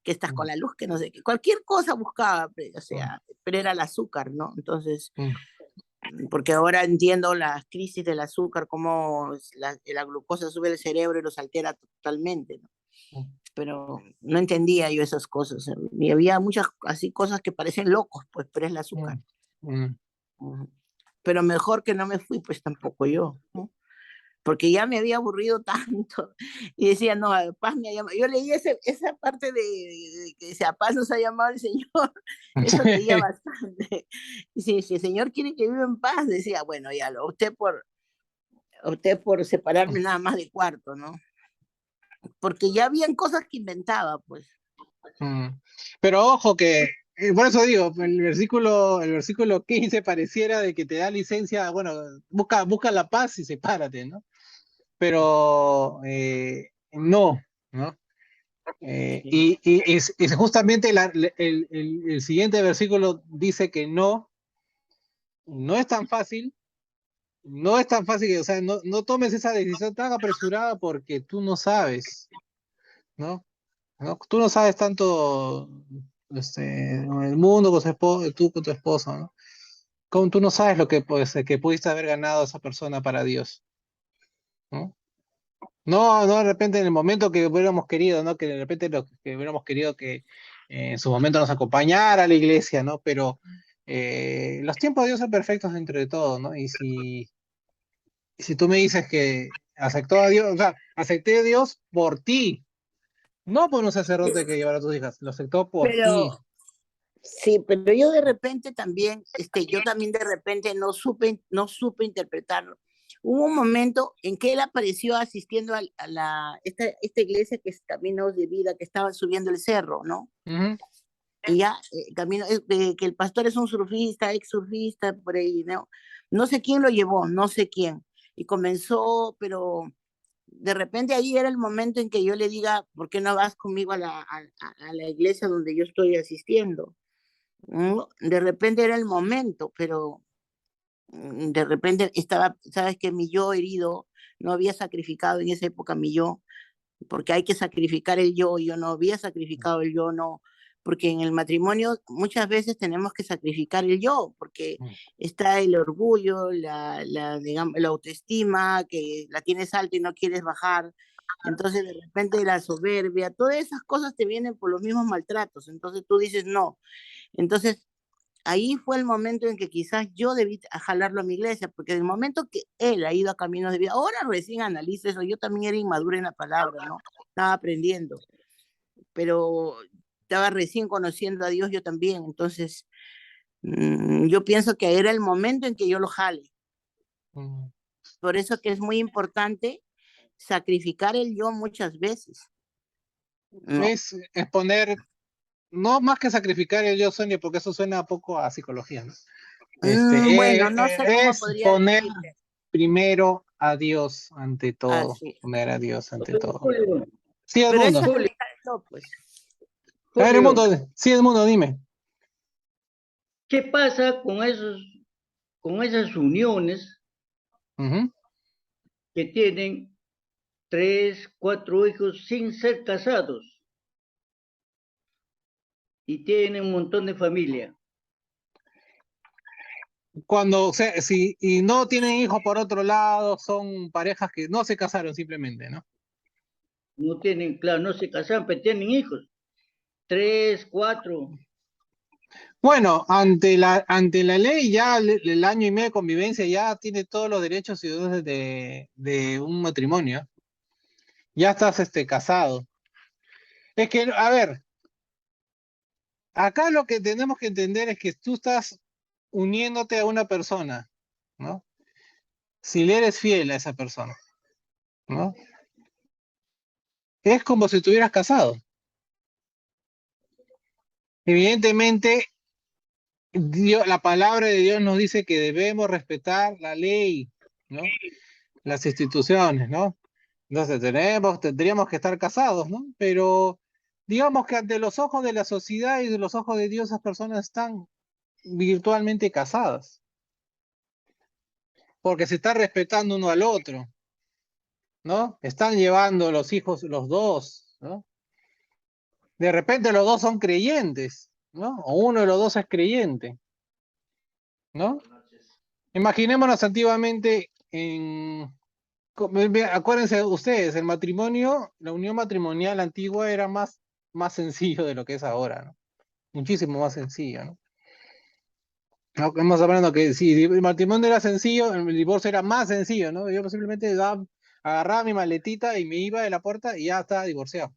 que estás con la luz, que no sé qué, cualquier cosa buscaba, o ujú, sea, pero era el azúcar, ¿no? Entonces ujú, porque ahora entiendo las crisis del azúcar, cómo la glucosa sube al cerebro y los altera totalmente, ¿no? ujú, Pero no entendía yo esas cosas. Y había muchas así cosas que parecen locos, pues, pero es el azúcar. ujú, ujú. Ujú. Pero mejor que no me fui, pues tampoco yo, ¿no? Porque ya me había aburrido tanto y decía, no, paz me ha llamado. Yo leí esa parte de que dice, a paz nos ha llamado el Señor, eso leía bastante. Y si el Señor quiere que viva en paz, decía, bueno, ya lo opté por separarme nada más de cuarto, ¿no? porque ya habían cosas que inventaba, pues. Mm. Pero ojo que, por eso digo, el versículo 15 pareciera de que te da licencia, bueno, busca la paz y sepárate, ¿no? Pero no, ¿no? Sí. Y justamente el siguiente versículo dice que no es tan fácil, no es tan fácil, o sea, no tomes esa decisión tan apresurada porque tú no sabes, ¿no? ¿No? Tú no sabes tanto el mundo con su esposo, tú con tu esposo, ¿no? Tú no sabes lo que, pues, que pudiste haber ganado esa persona para Dios, ¿no? No de repente en el momento que hubiéramos querido, ¿no? Que de repente lo que hubiéramos querido que en su momento nos acompañara a la iglesia, ¿no? Pero los tiempos de Dios son perfectos dentro de todo, ¿no? Y si tú me dices que aceptó a Dios, o sea, acepté a Dios por ti, no por un sacerdote que llevara a tus hijas, lo aceptó por ti. Pero sí, pero yo de repente también, yo también de repente no supe interpretarlo. Hubo un momento en que él apareció asistiendo esta iglesia que es Caminos de Vida, que estaba subiendo el cerro, ¿no? Ujú. Y ya, que el pastor es un surfista, ex surfista, por ahí, ¿no? No sé quién lo llevó, no sé quién. Y comenzó, pero de repente ahí era el momento en que yo le diga, ¿por qué no vas conmigo a la iglesia donde yo estoy asistiendo? ¿No? De repente era el momento, pero de repente estaba, sabes que mi yo herido no había sacrificado en esa época mi yo, porque hay que sacrificar el yo, y yo no había sacrificado el yo, no, porque en el matrimonio muchas veces tenemos que sacrificar el yo, porque está el orgullo, digamos, la autoestima, que la tienes alta y no quieres bajar, entonces de repente la soberbia, todas esas cosas te vienen por los mismos maltratos, entonces tú dices no, entonces ahí fue el momento en que quizás yo debí jalarlo a mi iglesia, porque del momento que él ha ido a caminos de vida, ahora recién analizo eso, yo también era inmadura en la palabra, ¿no? Estaba aprendiendo, pero estaba recién conociendo a Dios yo también, entonces yo pienso que era el momento en que yo lo jale. Mm. Por eso que es muy importante sacrificar el yo muchas veces, ¿no? Es poner, no más que sacrificar el yo, Sonia, porque eso suena poco a psicología, ¿no? Bueno, no sé cómo Es podría poner decirte. primero a Dios ante todo, Así. poner a Dios ante todo. Julio, Sí, Pero es Edmundo. sacrificar el yo, pues. A ver, Julio, Edmundo, sí, Edmundo, dime. ¿qué pasa con esas uniones Ujú. que tienen tres, cuatro hijos sin ser casados y tienen un montón de familia? Cuando, o sea, si y no tienen hijos por otro lado, son parejas que no se casaron simplemente, ¿no? No tienen, claro, no se casan, pero tienen hijos. Tres, cuatro. Bueno, ante la ley ya el año y medio de convivencia ya tiene todos los derechos y deberes de un matrimonio. Ya estás casado. Es que, a ver, acá lo que tenemos que entender es que tú estás uniéndote a una persona, ¿no? Si le eres fiel a esa persona, ¿no? Es como si estuvieras casado. Evidentemente, la palabra de Dios nos dice que debemos respetar la ley, ¿no? Las instituciones, ¿no? Entonces tendríamos que estar casados, ¿no? Pero digamos que ante los ojos de la sociedad y de los ojos de Dios, esas personas están virtualmente casadas, porque se está respetando uno al otro, ¿no? Están llevando los hijos los dos, ¿no? De repente los dos son creyentes, ¿no? O uno de los dos es creyente, ¿no? Imaginémonos antiguamente acuérdense ustedes, el matrimonio, la unión matrimonial antigua era más sencillo de lo que es ahora, ¿no? Muchísimo más sencillo, ¿no? No, estamos hablando que si el matrimonio era sencillo, el divorcio era más sencillo, ¿no? Yo simplemente agarraba mi maletita y me iba de la puerta y ya estaba divorciado.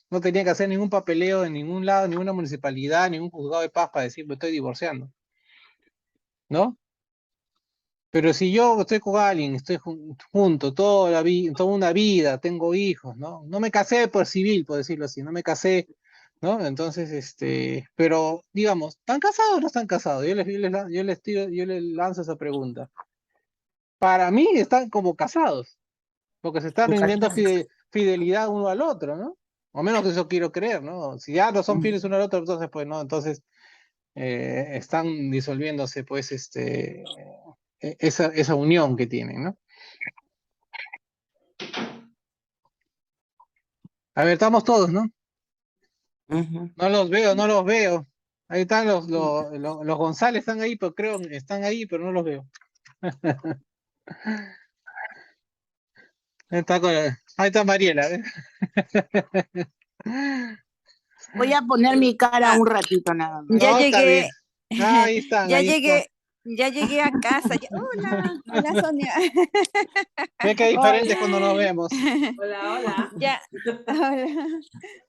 No tenía que hacer ningún papeleo en ningún lado, ninguna municipalidad, ningún juzgado de paz para decir me estoy divorciando, ¿no? Pero si yo estoy con alguien, estoy junto toda una vida, tengo hijos, ¿no? No me casé por civil, por decirlo así, no me casé, ¿no? Entonces, pero digamos, ¿están casados o no están casados? Yo les lanzo esa pregunta. Para mí están como casados, porque se están rindiendo fidelidad uno al otro, ¿no? O menos eso quiero creer, ¿no? Si ya no son fieles uno al otro, entonces pues no, entonces están disolviéndose pues esa unión que tienen, ¿no? A ver, estamos todos, ¿no? Ujú. No los veo, no los veo. Ahí están los González, están ahí, pero creo están ahí, pero no los veo. Ahí está Mariela. Voy a poner mi cara Ah, un ratito nada más. ya No, está bien. llegué, Ahí están, ya ahí están. llegué, ya llegué a casa. Hola, hola Sonia. Ve que diferente cuando nos Hola. vemos. Hola, hola. Ya, hola,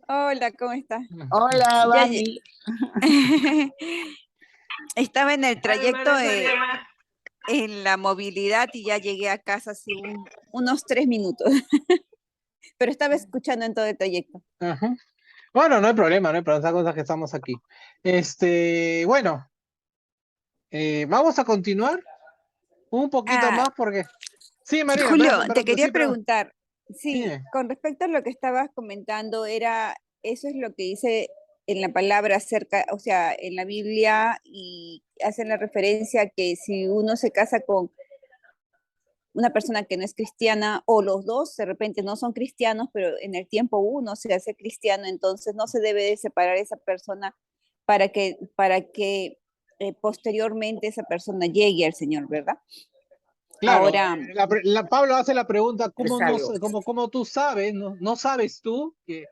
hola, ¿cómo estás? Hola, Ya Bambi. estaba en el trayecto Ay, en la movilidad y ya llegué a casa hace unos 3 minutos, pero estaba escuchando en todo el trayecto. Ajá. Bueno, no hay problema, no hay problema, esas cosas que estamos aquí. Bueno, vamos a continuar un poquito Ah, más porque. Sí, Mariela, Julio, perdón, te perdón, quería sí, pero. preguntar, sí, Dime. con respecto a lo que estabas comentando, eso es lo que dice en la palabra acerca, o sea, en la Biblia y hacen la referencia que si uno se casa con una persona que no es cristiana o los dos de repente no son cristianos, pero en el tiempo uno se hace cristiano, entonces no se debe de separar esa persona para que posteriormente esa persona llegue al Señor, ¿verdad? Claro, Ahora, Pablo hace la pregunta, Te ¿cómo, no, salvo. cómo tú sabes, no sabes tú que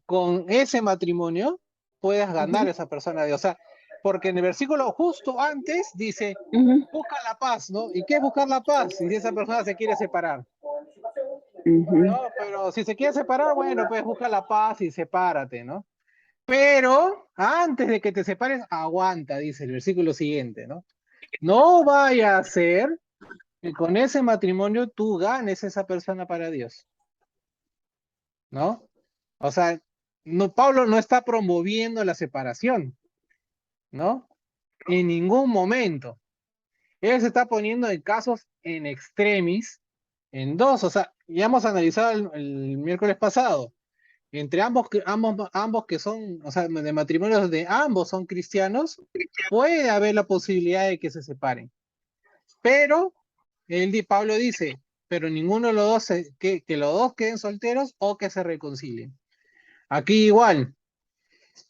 con ese matrimonio puedas ganar a ujú, esa persona de Dios? O sea, porque en el versículo justo antes dice, ujú, busca la paz, ¿no? ¿Y qué es buscar la paz? Si esa persona se quiere separar, ujú. ¿no? Pero si se quiere separar, bueno, pues busca la paz y sepárate, ¿no? Pero antes de que te separes, aguanta, dice el versículo siguiente, ¿no? No vaya a ser que con ese matrimonio tú ganes esa persona para Dios, ¿no? O sea, no, Pablo no está promoviendo la separación, ¿no? En ningún momento. Él se está poniendo en casos en extremis, en dos, o sea, ya hemos analizado el miércoles pasado, entre ambos que son, o sea, de matrimonios de ambos son cristianos, puede haber la posibilidad de que se separen. Pero Pablo dice, pero ninguno de los dos, que los dos queden solteros o que se reconcilien. Aquí igual,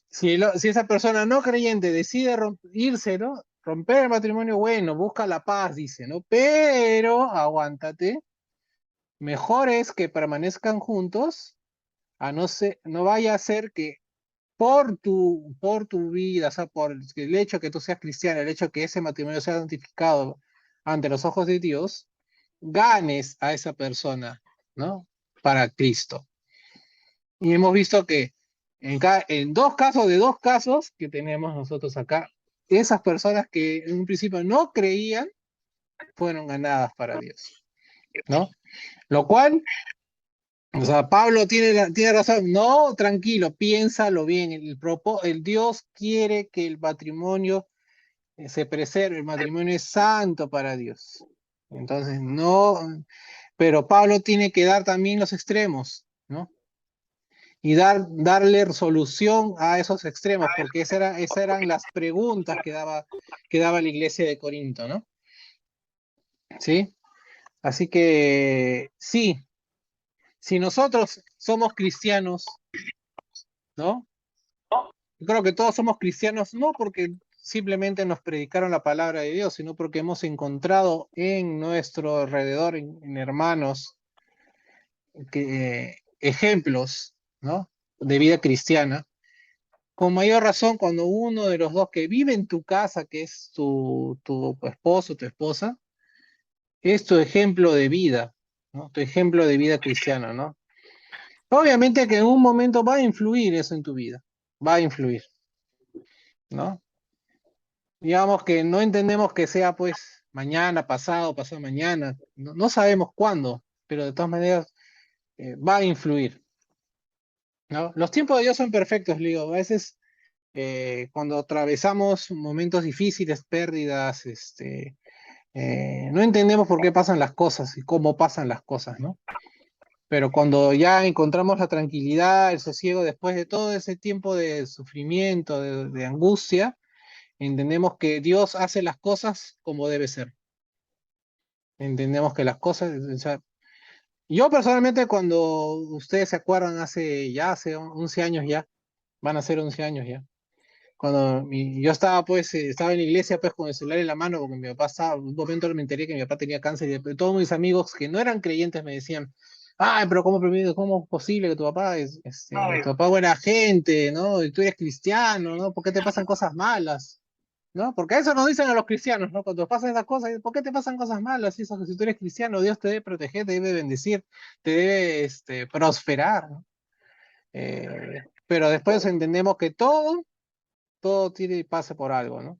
si esa persona no creyente decide irse, ¿no? Romper el matrimonio, bueno, busca la paz, dice, ¿no? Pero aguántate, mejor es que permanezcan juntos, no vaya a ser que por tu vida, o sea, por el hecho que tú seas cristiano, el hecho que ese matrimonio sea santificado ante los ojos de Dios, ganes a esa persona, ¿no? Para Cristo. Y hemos visto que en dos casos que tenemos nosotros acá, esas personas que en un principio no creían, fueron ganadas para Dios, ¿no? Lo cual, o sea, Pablo tiene razón, no, tranquilo, piénsalo bien, el Dios quiere que el matrimonio se preserve, el matrimonio es santo para Dios. Entonces, no, pero Pablo tiene que dar también los extremos, ¿no? Y darle solución a esos extremos, porque esas eran las preguntas que daba la iglesia de Corinto, ¿no? ¿Sí? Así que sí, si nosotros somos cristianos, ¿no? Yo creo que todos somos cristianos, no porque simplemente nos predicaron la palabra de Dios, sino porque hemos encontrado en nuestro alrededor, en hermanos, ejemplos, ¿no? De vida cristiana. Con mayor razón, cuando uno de los dos que vive en tu casa, que es tu esposo, tu esposa, es tu ejemplo de vida, ¿no? Tu ejemplo de vida cristiana, ¿no? Obviamente que en un momento va a influir eso en tu vida, va a influir, ¿no? Digamos que no entendemos que sea, pues, mañana, pasado mañana, no sabemos cuándo, pero de todas maneras va a influir, ¿no? Los tiempos de Dios son perfectos, le digo, a veces cuando atravesamos momentos difíciles, pérdidas, no entendemos por qué pasan las cosas y cómo pasan las cosas, ¿no? Pero cuando ya encontramos la tranquilidad, el sosiego, después de todo ese tiempo de sufrimiento, de angustia, entendemos que Dios hace las cosas como debe ser. Entendemos que las cosas, o sea, yo personalmente cuando ustedes se acuerdan hace 11 años ya, van a ser 11 años ya, cuando yo estaba pues, estaba en la iglesia pues con el celular en la mano porque mi papá estaba, un momento me enteré que mi papá tenía cáncer y todos mis amigos que no eran creyentes me decían, ay, pero ¿cómo es posible que tu papá tu papá es buena gente, ¿no? Y tú eres cristiano, ¿no? ¿Por qué te pasan cosas malas? ¿No? Porque eso nos dicen a los cristianos, ¿no? Cuando pasan esas cosas, ¿por qué te pasan cosas malas? Eso, si tú eres cristiano, Dios te debe proteger, te debe bendecir, te debe prosperar, ¿no? Pero después entendemos que todo tiene y pasa por algo, ¿no?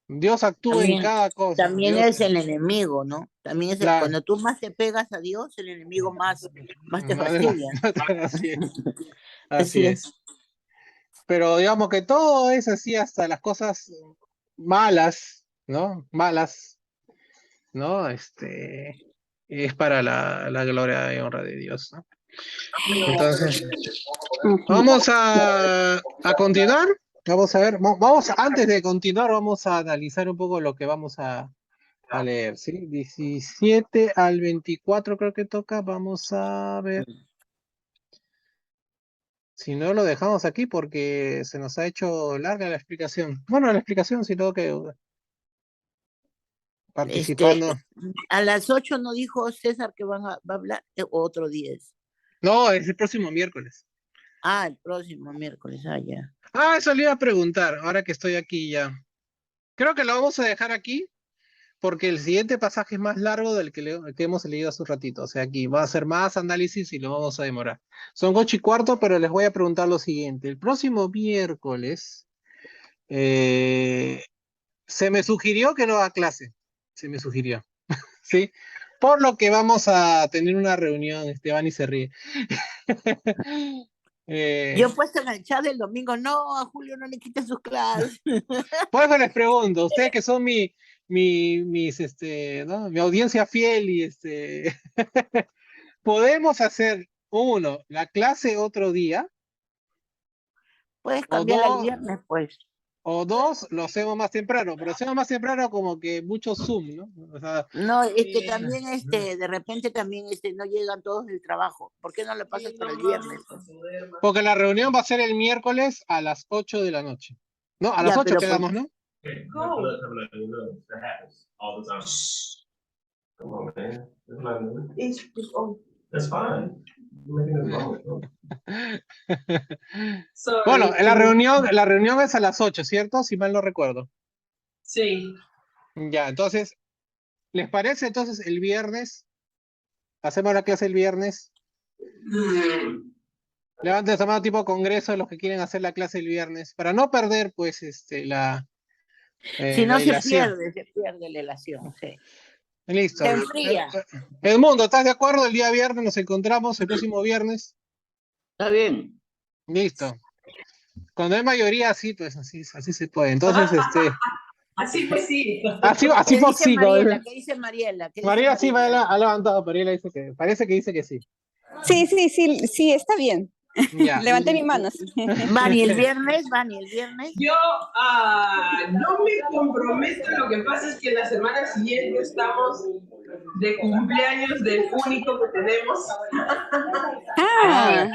Dios actúa en También, cada cosa. también Dios, es el enemigo, ¿no? También es la, cuando tú más te pegas a Dios, el enemigo más te no, fastidia. así es, Así así es. es. Pero digamos que todo es así, hasta las cosas malas, ¿no? Malas, ¿no? Es para la gloria y honra de Dios, ¿no? Entonces, vamos a continuar. Vamos a ver, antes de continuar, vamos a analizar un poco lo que vamos a leer, ¿sí? 17 al 24 creo que toca. Vamos a ver. Si no, lo dejamos aquí porque se nos ha hecho larga la explicación. Bueno, la explicación, si tengo que participando. A las 8 no dijo César que va a hablar, otro 10. No, es el próximo miércoles. Ah, el próximo miércoles, ya. Ah, eso le iba a preguntar, ahora que estoy aquí ya. Creo que lo vamos a dejar aquí porque el siguiente pasaje es más largo del que hemos leído hace un ratito. O sea, aquí va a ser más análisis y lo vamos a demorar. Son 8:15, pero les voy a preguntar lo siguiente. El próximo miércoles se me sugirió que no haga clase. Se me sugirió, ¿sí? Por lo que vamos a tener una reunión, Esteban y se ríe. Yo he puesto en el chat del domingo, no, a Julio no le quite sus clases. Por eso les pregunto, ustedes que son ¿no? Mi audiencia fiel y podemos hacer la clase otro día, Puedes o cambiarla al dos, viernes, pues. lo hacemos más temprano, pero hacemos más temprano como que mucho Zoom, ¿no? O sea, No, es que también, de repente también, no llegan todos del trabajo. ¿Por qué no lo pasas para el viernes, pues? porque la reunión va a ser el miércoles a las 8 de la noche. No, a las Ya, 8 pero pues, quedamos, ¿no? Come on, man. That's fine. Bueno, la reunión es a las 8, ¿cierto? Si mal no recuerdo. Sí. Ya, entonces, ¿les parece entonces el viernes? ¿Hacemos la clase el viernes? Levanten esa mano tipo congreso los que quieren hacer la clase el viernes, para no perder, pues, la si no la se ilación. pierde la ilación, sí. Listo. Se enfría. Edmundo, ¿estás de acuerdo? El día viernes nos encontramos, el próximo viernes. Está bien. Listo. Cuando hay mayoría, sí, pues así se puede. Entonces, Así pues sí. así ¿Qué Fox dice sí. Mariela? ¿Qué dice Mariela? ¿Qué dice María sí Mariela? ha levantado, Mariela dice que, parece que dice que sí. Sí, está bien. Ya. Levanté mi mano. Vani, el viernes. Yo no me comprometo, lo que pasa es que la semana siguiente estamos de cumpleaños del único que tenemos. Ah,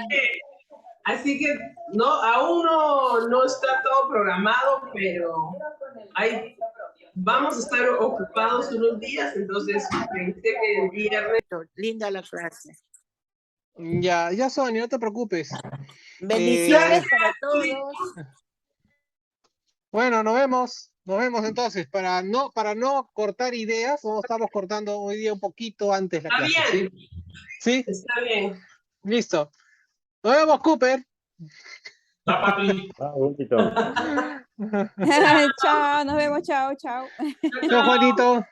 Así que no, aún no está todo programado, pero vamos a estar ocupados unos días, entonces pensé que el viernes. Linda la clase. Ya, Sonia, no te preocupes. Bendiciones para todos. Bueno, nos vemos entonces. Para no cortar ideas, estamos cortando hoy día un poquito antes la Está clase. bien. ¿Sí? Está bien. Listo. Nos vemos, Cooper. Bye, papi. Chao, nos vemos, chao, chao. Chao, Juanito.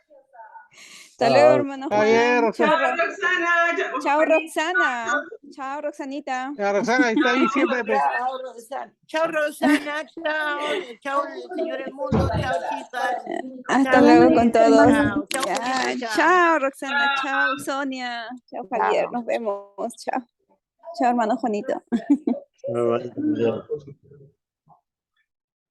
Hasta luego, hermano Está bien, Juan. Chao, Roxana. Roxana. chao, Roxana. Chao, Roxanita. La Roxana está ahí siempre. Pues. Chao, Rosana. Chao, Rosana. Chao. Chao, señor El Mundo. Chao, chicas. Hasta Chao, luego con todos. Chao, chao, Ya, Julieta, chao. chao, Roxana. Chao, Sonia. Chao, Javier. Chao. Nos vemos. Chao. Chao, hermano Juanito. All right. Yeah.